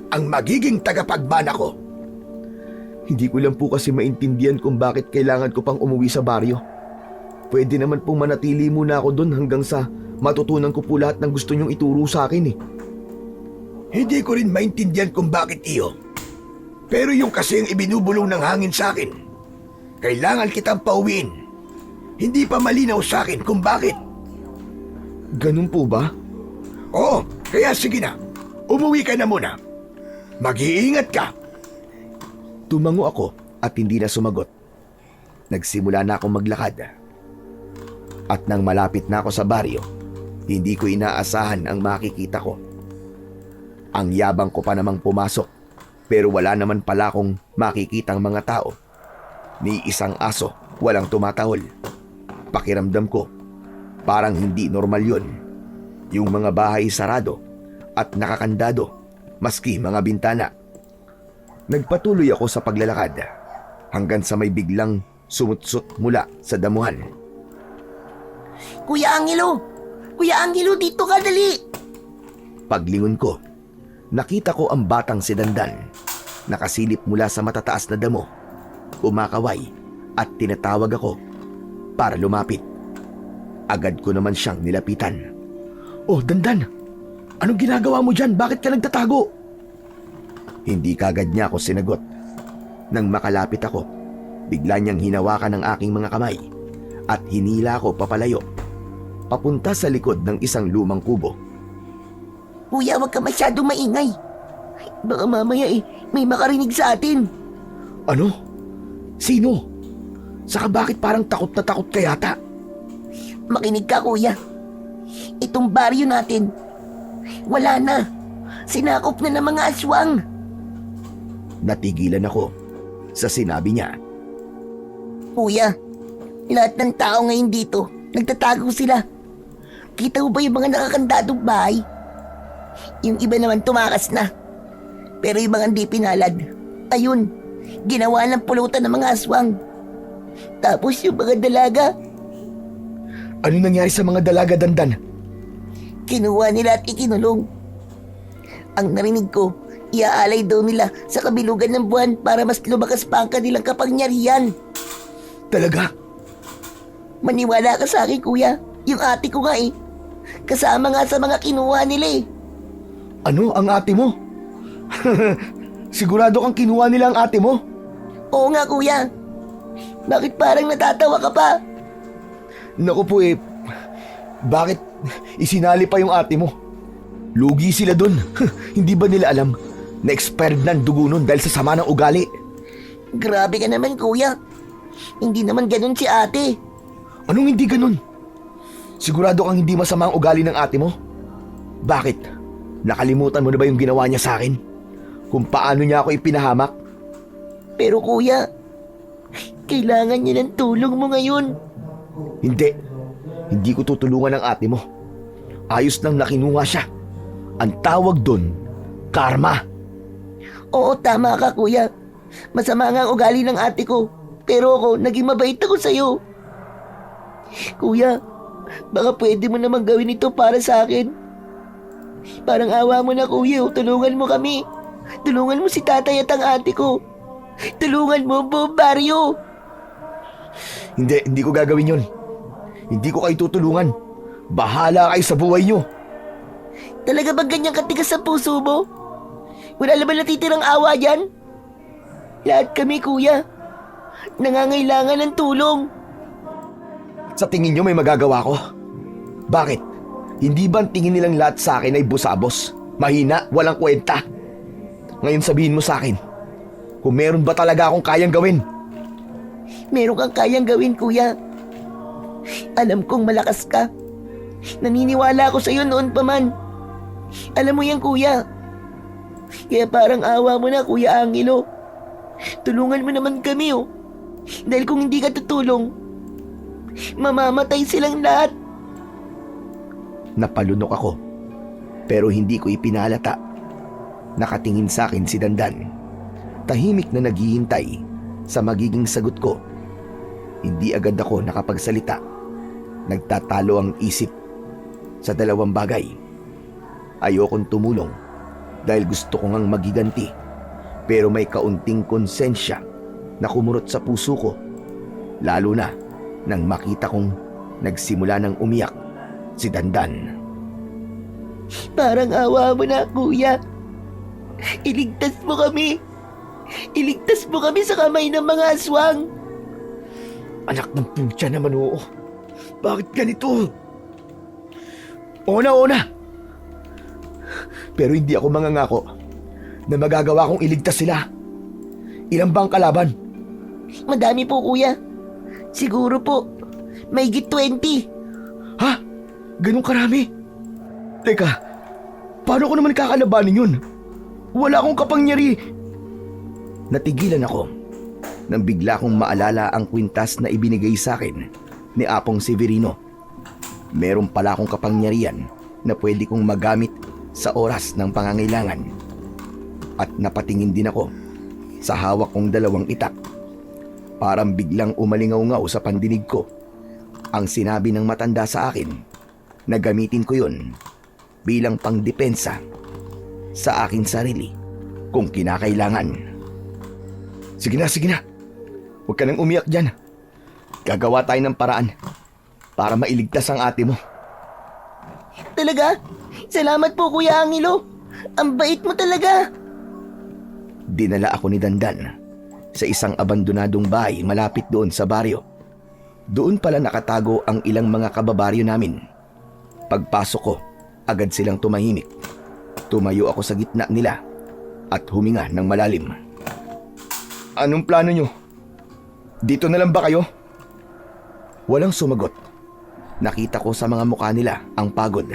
ang magiging tagapagmana ko? Hindi ko lang po kasi maintindihan kung bakit kailangan ko pang umuwi sa baryo. Pwede naman pong manatili muna ako doon hanggang sa matutunan ko po lahat ng gusto niyong ituro sa akin eh. Hindi ko rin maintindihan kung bakit iyo. Pero yung kasi ang ibinubulong ng hangin sa akin, kailangan kitang pauwiin. Hindi pa malinaw sa akin kung bakit. Ganun po ba? Oo, kaya sige na. Umuwi ka na muna. Mag-iingat ka. Tumango ako at hindi na sumagot. Nagsimula na akong maglakad. At nang malapit na ako sa baryo, hindi ko inaasahan ang makikita ko. Ang yabang ko pa namang pumasok, pero wala naman pala akong makikitang mga tao. Ni isang aso, walang tumatahol. Pakiramdam ko, parang hindi normal yun. Yung mga bahay sarado at nakakandado, maski mga bintana. Nagpatuloy ako sa paglalakad hanggang sa may biglang sumutsut mula sa damuhan. Kuya Angelo! Kuya Angelo, dito ka, dali! Paglingon ko, nakita ko ang batang si Dandan, nakasilip mula sa matataas na damo, kumakaway at tinatawag ako para lumapit. Agad ko naman siyang nilapitan. Oh, Dandan! Anong ginagawa mo dyan? Bakit ka nagtatago? Hindi kagad niya ako sinagot. Nang makalapit ako, bigla niyang hinawakan ang aking mga kamay at hinila ko papalayo, papunta sa likod ng isang lumang kubo. Kuya, wag ka masyadong maingay. Baka mamaya may makarinig sa atin. Ano? Sino? Saka bakit parang takot na takot ka yata? Makinig ka, kuya. Itong baryo natin, wala na. Sinakop na ng mga aswang. Natigilan ako sa sinabi niya. Kuya, lahat ng tao ngayon dito, nagtatago sila. Kita mo ba yung mga nakakandadong bahay? Yung iba naman tumakas na. Pero yung mga hindi pinalad, ayun, ginawa ng pulutan ng mga aswang. Tapos yung mga dalaga, Ano nangyari sa mga dalaga, Dandan? kinuha nila at ikinulong. Ang narinig ko, iaalay daw nila sa kabilugan ng buwan para mas lumakas pa ang kanilang kapangyarihan. Talaga? Maniwala ka sa akin, kuya. Yung ate ko nga eh. Kasama nga sa mga kinuha nila eh. Ano ang ate mo? Sigurado kang kinuha nila ang ate mo? Oo nga, kuya. Bakit parang natatawa ka pa? Naku po bakit isinali pa yung ate mo? Lugi sila dun. Hindi ba nila alam na expired na ang dugo nun dahil sa sama ng ugali? Grabe ka naman, kuya. Hindi naman ganun si ate. Anong hindi ganun? Sigurado kang hindi masama ang ugali ng ate mo? Bakit? Nakalimutan mo na ba yung ginawa niya sa akin? Kung paano niya ako ipinahamak? Pero kuya, kailangan niya ng tulong mo ngayon. Hindi. Hindi ko tutulungan ang ate mo. Ayos nang nakinuha siya. Ang tawag dun, karma. Oo, tama ka, kuya. Masama nga ang ugali ng ate ko. Pero ako, naging mabait ako sa'yo. Kuya, baka pwede mo namang gawin ito para sa akin. Parang awa mo na, kuya. Tulungan mo kami. Tulungan mo si tatay at ang ate ko. Tulungan mo ang buong baryo. Hindi ko gagawin yun. Hindi ko kayo tutulungan. Bahala kayo sa buhay nyo. Talaga bang ganyang katigas sa puso mo? Wala naman natitirang awa dyan? Lahat kami, kuya, nangangailangan ng tulong. Sa tingin nyo may magagawa ko? Bakit? Hindi ba ang tingin nilang lahat sa akin ay busabos? Mahina, walang kwenta? Ngayon sabihin mo sa akin, kung meron ba talaga akong kayang gawin? Meron kang kayang gawin, kuya. Alam kong malakas ka. Naniniwala ako sa'yo noon pa man. Alam mo yan, kuya. Kaya parang awa mo na, Kuya Angelo. Tulungan mo naman kami, oh. Dahil kung hindi ka tutulong, mamamatay silang lahat. Napalunok ako, pero hindi ko ipinalata. Nakatingin sa akin si Dandan. Tahimik na naghihintay sa magiging sagot ko. Hindi agad ako nakapagsalita. Nagtatalo ang isip sa dalawang bagay. Ayokong tumulong dahil gusto ko ngang magiganti, pero may kaunting konsensya na kumurot sa puso ko, lalo na nang makita kong nagsimula ng umiyak si Dandan. Parang awa mo na, kuya. Iligtas mo kami. Iligtas mo kami sa kamay ng mga aswang. Anak ng putya naman, oo. Bakit ganito? Ona! Pero hindi ako mangangako na magagawa kong iligtas sila. Ilan ba ang kalaban? Madami po, kuya. Siguro po, may 20. Ha? Ganun karami? Teka, paano ko naman kakalabanin yun? Wala akong kapangyari. Natigilan ako nang bigla kong maalala ang kwintas na ibinigay sa akin ni Apong Severino. Meron pala akong kapangyarihan na pwede kong magamit sa oras ng pangangailangan. At napatingin din ako sa hawak kong 2 itak. Parang biglang umalingaw-ngaw sa pandinig ko ang sinabi ng matanda sa akin na gamitin ko yun bilang pangdepensa sa aking sarili kung kinakailangan. Sige na. Huwag ka nang umiyak dyan. Gagawa tayo ng paraan para mailigtas ang ate mo. Talaga? Salamat po, Kuya Angelo. Ang bait mo talaga. Dinala ako ni Dandan sa isang abandonadong bahay malapit doon sa baryo. Doon pala nakatago ang ilang mga kababaryo namin. Pagpasok ko, agad silang tumahimik. Tumayo ako sa gitna nila at huminga ng malalim. Anong plano nyo? Dito na lang ba kayo? Walang sumagot. Nakita ko sa mga mukha nila ang pagod,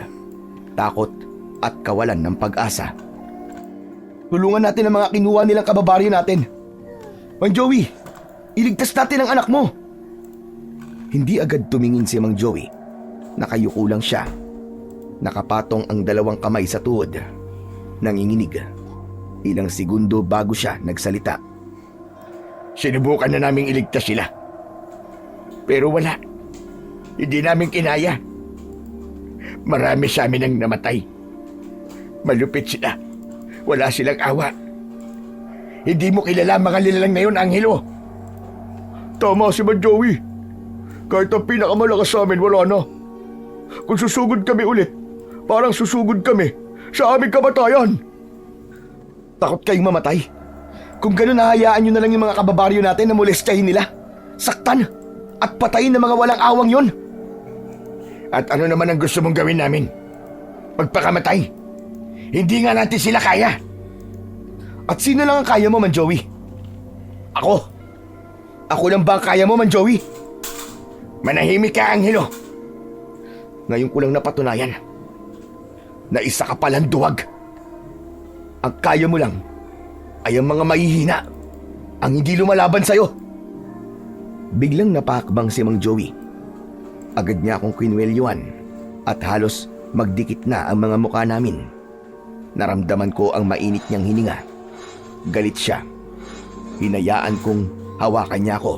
takot at kawalan ng pag-asa. Tulungan natin ang mga kinuha nilang kababaryo natin. Mang Joey, iligtas natin ang anak mo. Hindi agad tumingin si Mang Joey. Nakayuko lang siya. Nakapatong ang 2 kamay sa tuhod. Nanginginig. Ilang segundo bago siya nagsalita. Sinubukan na naming iligtas sila. Pero wala. Hindi namin kinaya. Marami sa amin ang namatay. Malupit sila. Wala silang awa. Hindi mo kilala mga nilalang na yun, Angelo. Tama si Mang Joey. Kahit ang pinakamalakas sa amin, wala na. Kung susugod kami ulit, parang susugod kami sa aming kamatayan. Takot kayong mamatay? Kung gano'n, hahayaan nyo na lang yung mga kababaryo natin na molestahin nila, saktan at patayin ng mga walang awang yon. At ano naman ang gusto mong gawin namin? Magpakamatay? Hindi nga natin sila kaya. At sino lang ang kaya mo, Man Joey? Ako. Ako lang ba ang kaya mo, Man Joey? Manahimik ka, Angelo. Ngayon ko lang napatunayan na isa ka palang duwag. Ang kaya mo lang ay ang mga mahihina, ang hindi lumalaban sa'yo. Biglang napakbang si Mang Joey. Agad niya akong kinwelyuan at halos magdikit na ang mga mukha namin. Naramdaman ko ang mainit niyang hininga. Galit siya. Hinayaan kong hawakan niya ako.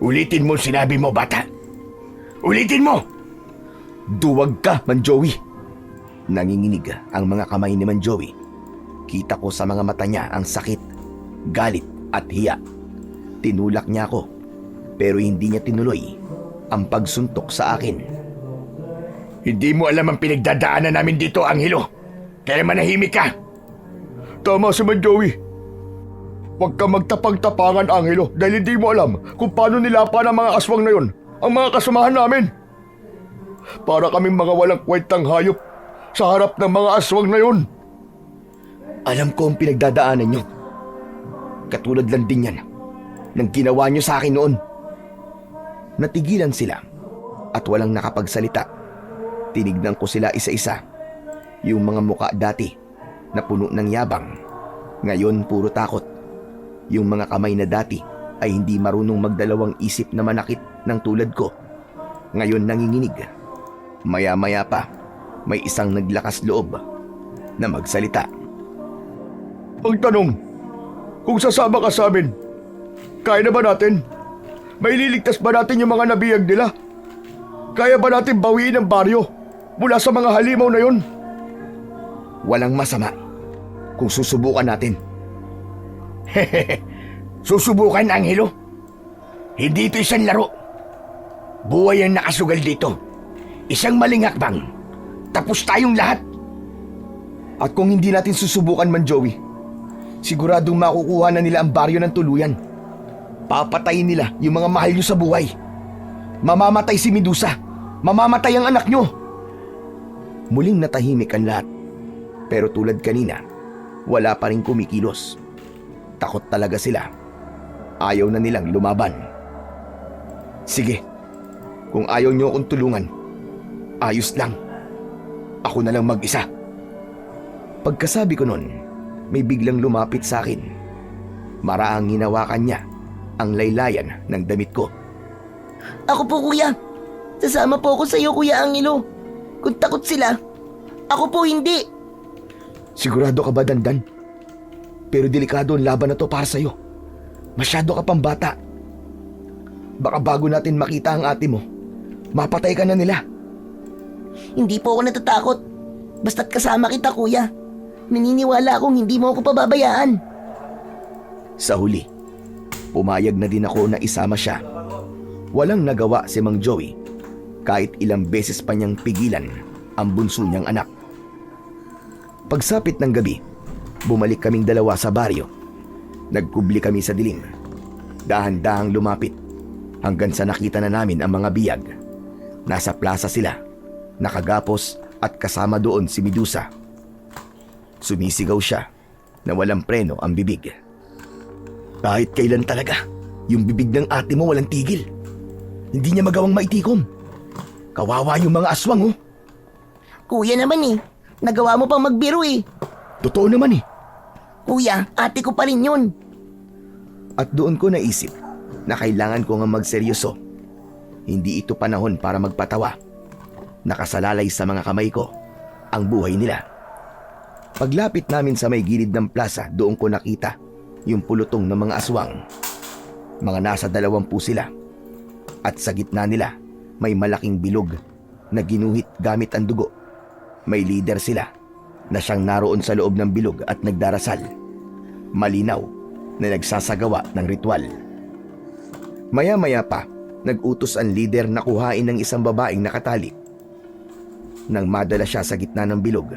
Ulitin mo sinabi mo, bata. Ulitin mo! Duwag ka, Man Joey. Nanginginig ang mga kamay ni Man Joey. Kita ko sa mga mata niya ang sakit, galit at hiya. Tinulak niya ako, pero hindi niya tinuloy ang pagsuntok sa akin. Hindi mo alam ang pinagdadaanan namin dito, Angelo. Kaya manahimik ka. Tama si Mang Joey. Huwag kang magtapang-tapangan, Angelo, dahil hindi mo alam kung paano nilapan ang mga aswang na yon, ang mga kasamahan namin. Para kaming mga walang kwentang hayop sa harap ng mga aswang na yon. Alam ko ang pinagdadaanan nyo. Katulad lang din yan ng ginawa nyo sa akin noon. Natigilan sila at walang nakapagsalita. Tinignan ko sila isa-isa. Yung mga muka dati na puno ng yabang, ngayon puro takot. Yung mga kamay na dati ay hindi marunong magdalawang isip na manakit ng tulad ko, ngayon nanginginig. Maya-maya pa, may isang naglakas loob na magsalita. Ang tanong, kung sasama ka sa amin, kaya na ba natin? May liligtas ba natin yung mga nabiyag nila? Kaya ba natin bawiin ang baryo mula sa mga halimaw na yun? Walang masama kung susubukan natin. Susubukan, Angelo. Hindi ito isang laro. Buhay ang nakasugal dito. Isang maling hakbang. Tapos tayong lahat. At kung hindi natin susubukan man, Joey, siguradong makukuha na nila ang baryo ng tuluyan. Papatayin nila yung mga mahal nyo sa buhay. Mamamatay si Medusa. Mamamatay ang anak nyo. Muling natahimik ang lahat. Pero tulad kanina, wala pa rin kumikilos. Takot talaga sila. Ayaw na nilang lumaban. Sige, kung ayaw nyo akong tulungan, ayos lang. Ako na lang mag-isa. Pagkasabi ko nun, may biglang lumapit sa akin. Maraang hinawakan niya ang laylayan ng damit ko. Ako po, kuya. Sasama po ako sa iyo, Kuya Angelo. Kung takot sila, ako po hindi. Sigurado ka ba, Dandan? Pero delikado ang laban na to para sa'yo. Masyado ka pang bata. Baka bago natin makita ang ate mo, mapatay ka na nila. Hindi po ako natatakot. Basta't kasama kita, kuya. Naniniwala akong hindi mo ako pababayaan. Sa huli, pumayag na din ako na isama siya. Walang nagawa si Mang Joey kahit ilang beses pa niyang pigilan ang bunso niyang anak. Pagsapit ng gabi, bumalik kaming dalawa sa baryo. Nagkubli kami sa dilim. Dahan-dahang lumapit hanggang sa nakita na namin ang mga biyag. Nasa plaza sila, nakagapos at kasama doon si Medusa. Sumisigaw siya na walang preno ang bibig. Kahit kailan talaga, yung bibig ng ate mo walang tigil. Hindi niya magawang maitikom. Kawawa yung mga aswang, oh. Kuya naman eh. Nagawa mo pang magbiro eh. Totoo naman eh. Kuya, ate ko pa rin yun. At doon ko naisip na kailangan ko nga magseryoso. Hindi ito panahon para magpatawa. Nakasalalay sa mga kamay ko ang buhay nila. Paglapit namin sa may gilid ng plaza, doon ko nakita yung pulutong ng mga aswang. Mga nasa 20 sila. At sa gitna nila, may malaking bilog na ginuhit gamit ang dugo. May leader sila na siyang naroon sa loob ng bilog at nagdarasal. Malinaw na nagsasagawa ng ritual. Maya-maya pa, nag-utos ang leader na kuhain ng isang babaeng nakatali. Nang madala siya sa gitna ng bilog,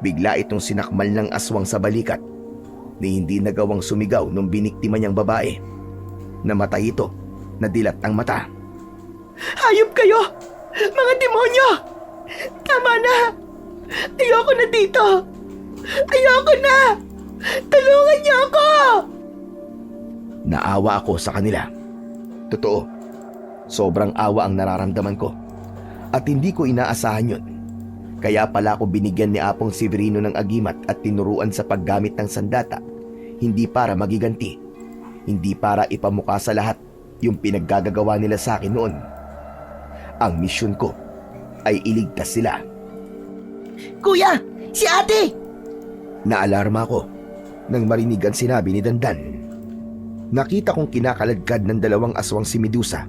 bigla itong sinakmal ng aswang sa balikat ni hindi nagawang sumigaw nung biniktima niyang babae. Namatay ito, nadilat ang mata. Hayop kayo! Mga demonyo! Tama na! Ayoko na dito! Ayoko na! Tulungan niyo ako! Naawa ako sa kanila. Totoo, sobrang awa ang nararamdaman ko. At hindi ko inaasahan yun. Kaya pala ako binigyan ni Apong Severino ng agimat at tinuruan sa paggamit ng sandata. Hindi para magiganti. Hindi para ipamukha sa lahat yung pinaggagawa nila sa akin noon. Ang misyon ko ay iligtas sila. Kuya, si ate! Naalarma ako nang marinig ang sinabi ni Dandan. Nakita kong kinakaladkad ng 2 aswang si Medusa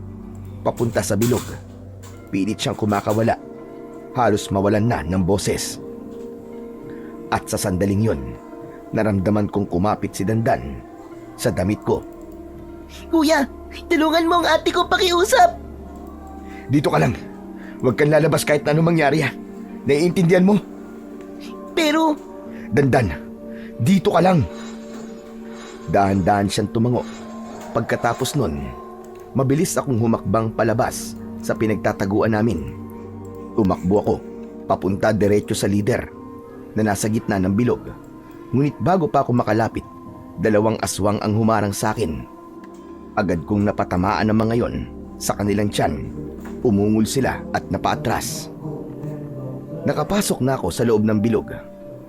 papunta sa bilog. Pilit siyang kumakawala. Halos mawalan na ng boses. At sa sandaling yon, naramdaman kong kumapit si Dandan sa damit ko. Kuya, tulungan mo ang ate ko pakiusap! Dito ka lang. Huwag kang lalabas kahit na anong mangyari, ha. Naiintindihan mo? Pero, Dandan, dito ka lang. Dahan-dahan siyang tumango. Pagkatapos nun, mabilis akong humakbang palabas sa pinagtataguan namin. Tumakbo ako, papunta diretso sa leader na nasa gitna ng bilog. Ngunit bago pa ako makalapit, 2 aswang ang humarang sa akin. Agad kong napatamaan ng mga yon sa kanilang tiyan. Umungol sila at napaatras. Nakapasok na ako sa loob ng bilog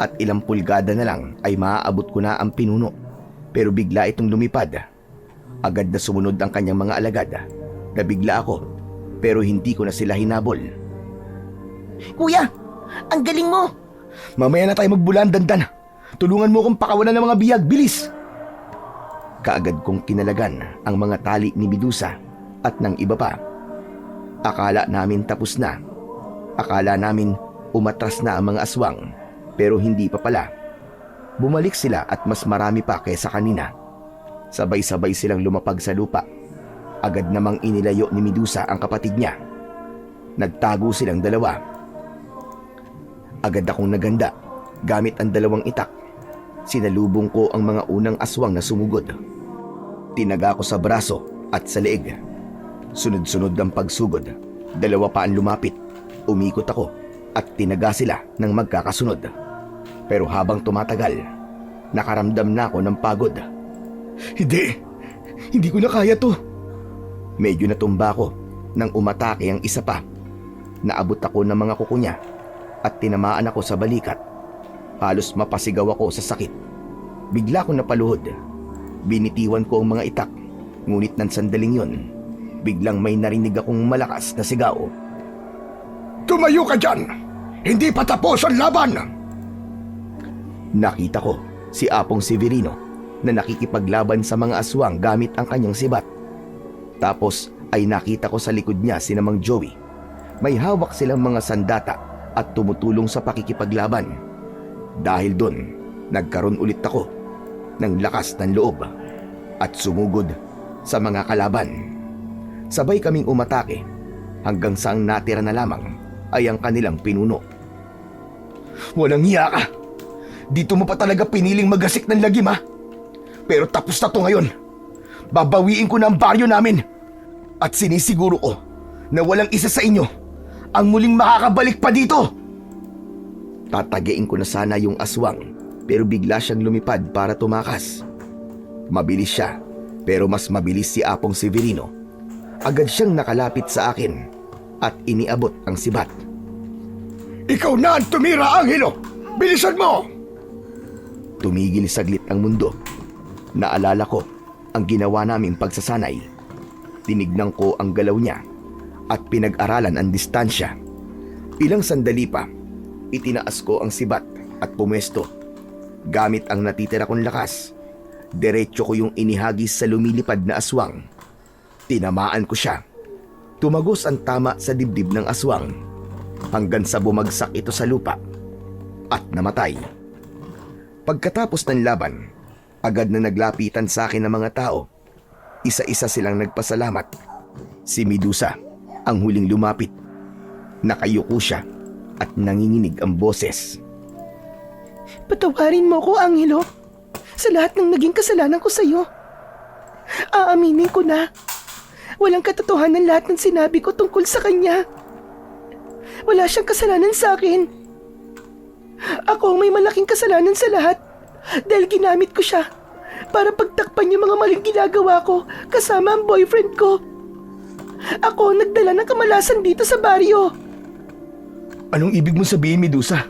at ilang pulgada na lang ay maaabot ko na ang pinuno. Pero bigla itong lumipad. Agad na sumunod ang kanyang mga alagad. Nabigla ako pero hindi ko na sila hinabol. Kuya, ang galing mo! Mamaya na tayo magbulan, Dandan. Tulungan mo akong pakawalan ng mga biyag, bilis! Kaagad kong kinalagan ang mga tali ni Medusa at ng iba pa. Akala namin tapos na. Akala namin umatras na ang mga aswang, pero hindi pa pala. Bumalik sila at mas marami pa kaysa kanina. Sabay-sabay silang lumapag sa lupa. Agad namang inilayo ni Medusa ang kapatid niya. Nagtago silang 2. Agad akong naganda gamit ang 2 itak. Sinalubong ko ang mga unang aswang na sumugod. Tinaga ko sa braso at sa leeg. Sunod-sunod ang pagsugod. 2 pa ang lumapit. Umikot ako at tinaga sila ng magkakasunod. Pero habang tumatagal, nakaramdam na ako ng pagod. Hindi ko na kaya to. Medyo natumba ako nang umatake ang isa pa. Naabot ako ng mga kuko niya at tinamaan ako sa balikat. Halos mapasigaw ako sa sakit. Bigla ko napaluhod. Binitiwan ko ang mga itak. Ngunit ng sandaling yon, biglang may narinig akong malakas na sigaw. Tumayo ka dyan! Hindi pa tapos ang laban! Nakita ko si Apong Severino na nakikipaglaban sa mga aswang gamit ang kanyang sibat. Tapos ay nakita ko sa likod niya si Mang Joey. May hawak silang mga sandata at tumutulong sa pakikipaglaban. Dahil doon, nagkaroon ulit ako ng lakas ng loob at sumugod sa mga kalaban. Sabay kaming umatake hanggang sa ang natira na lamang ay ang kanilang pinuno. Walang hiya ka! Dito mo pa talaga piniling magasik ng lagim, ha? Pero tapos na to ngayon. Babawiin ko na ang baryo namin. At sinisiguro ko na walang isa sa inyo ang muling makakabalik pa dito. Tatagain ko na sana yung aswang pero bigla siyang lumipad para tumakas. Mabilis siya pero mas mabilis si Apong Severino. Agad siyang nakalapit sa akin at iniabot ang sibat. Ikaw na ang tumira, Angelo! Bilisan mo! Tumigil saglit ang mundo. Naalala ko ang ginawa naming pagsasanay. Tinignan ko ang galaw niya at pinag-aralan ang distansya. Ilang sandali pa, itinaas ko ang sibat at pumwesto. Gamit ang natitira kong lakas, diretso ko yung inihagis sa lumilipad na aswang. Tinamaan ko siya. Tumagos ang tama sa dibdib ng aswang hanggang sa bumagsak ito sa lupa at namatay. Pagkatapos ng laban, agad na naglapitan sa akin ng mga tao. Isa-isa silang nagpasalamat. Si Medusa ang huling lumapit. Nakayuko siya at nanginginig ang boses. Patawarin mo ko, Angelo, sa lahat ng naging kasalanan ko sa'yo. Aaminin ko na, walang katotohanan lahat ng sinabi ko tungkol sa kanya. Wala siyang kasalanan sa akin. Ako ang may malaking kasalanan sa lahat dahil ginamit ko siya para pagtakpan yung mga maling ginagawa ko kasama ang boyfriend ko. Ako ang nagdala ng kamalasan dito sa baryo. Anong ibig mo sabihin, Medusa?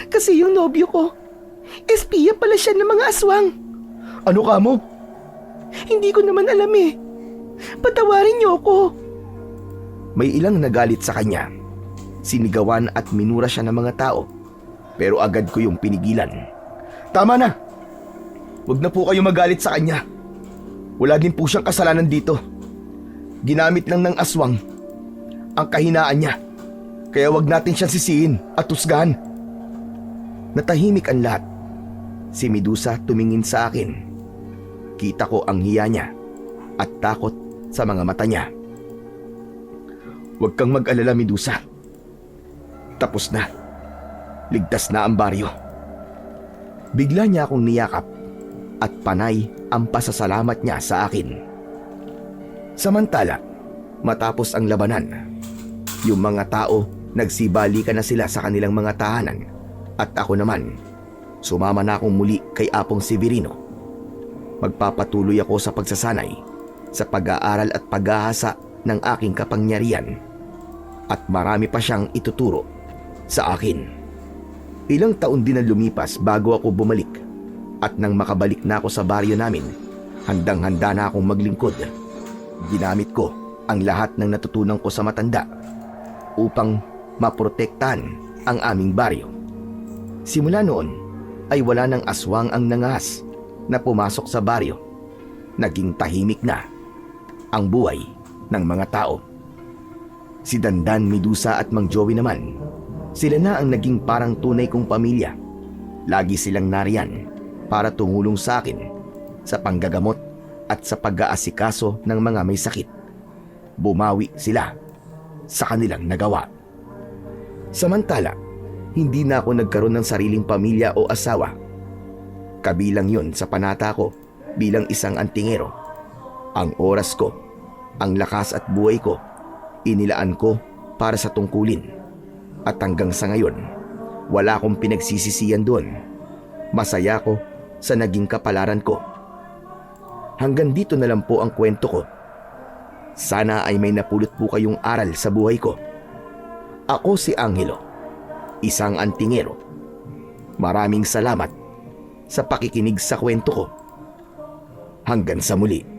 Kasi yung nobyo ko, espiya pala siya ng mga aswang. Ano ka mo? Hindi ko naman alam eh. Patawarin niyo ako. May ilang nagalit sa kanya. Sinigawan at minura siya ng mga tao. Pero agad ko yung pinigilan. Tama na! Huwag na po kayo magalit sa kanya. Wala din po siyang kasalanan dito. Ginamit lang ng aswang ang kahinaan niya. Kaya wag natin siyang sisihin at husgahan. Natahimik ang lahat. Si Medusa tumingin sa akin. Kita ko ang hiya niya at takot sa mga mata niya. Huwag kang mag-alala, Medusa. Tapos na. Ligtas na ang baryo. Bigla niya akong niyakap at panay ang pasasalamat niya sa akin. Samantala, matapos ang labanan, yung mga tao nagsibalikan na sila sa kanilang mga tahanan at ako naman, Sumama na akong muli kay Apong Severino. Magpapatuloy ako sa pagsasanay, sa pag-aaral at paghahasa ng aking kapangyarihan. At marami pa siyang ituturo sa akin. Ilang taon din ang lumipas bago ako bumalik. At nang makabalik na ako sa baryo namin, handang-handa na akong maglingkod. Ginamit ko ang lahat ng natutunan ko sa matanda upang maprotektahan ang aming baryo. Simula noon ay wala nang aswang ang nangahas na pumasok sa baryo. Naging tahimik na ang buhay ng mga tao. Si Dandan, Medusa at Mang Joey naman, sila na ang naging parang tunay kong pamilya. Lagi silang nariyan para tumulong sa akin sa panggagamot at sa pag-aasikaso ng mga may sakit. Bumawi sila sa kanilang nagawa. Samantala, hindi na ako nagkaroon ng sariling pamilya o asawa. Kabilang yon sa panata ko bilang isang antingero. Ang oras ko, ang lakas at buhay ko, inilaan ko para sa tungkulin. At hanggang sa ngayon, wala akong pinagsisisiyan doon. Masaya ko sa naging kapalaran ko. Hanggang dito na lang po ang kwento ko. Sana ay may napulot po kayong aral sa buhay ko. Ako si Angelo, isang antingero. Maraming salamat sa pakikinig sa kwento ko. Hanggang sa muli.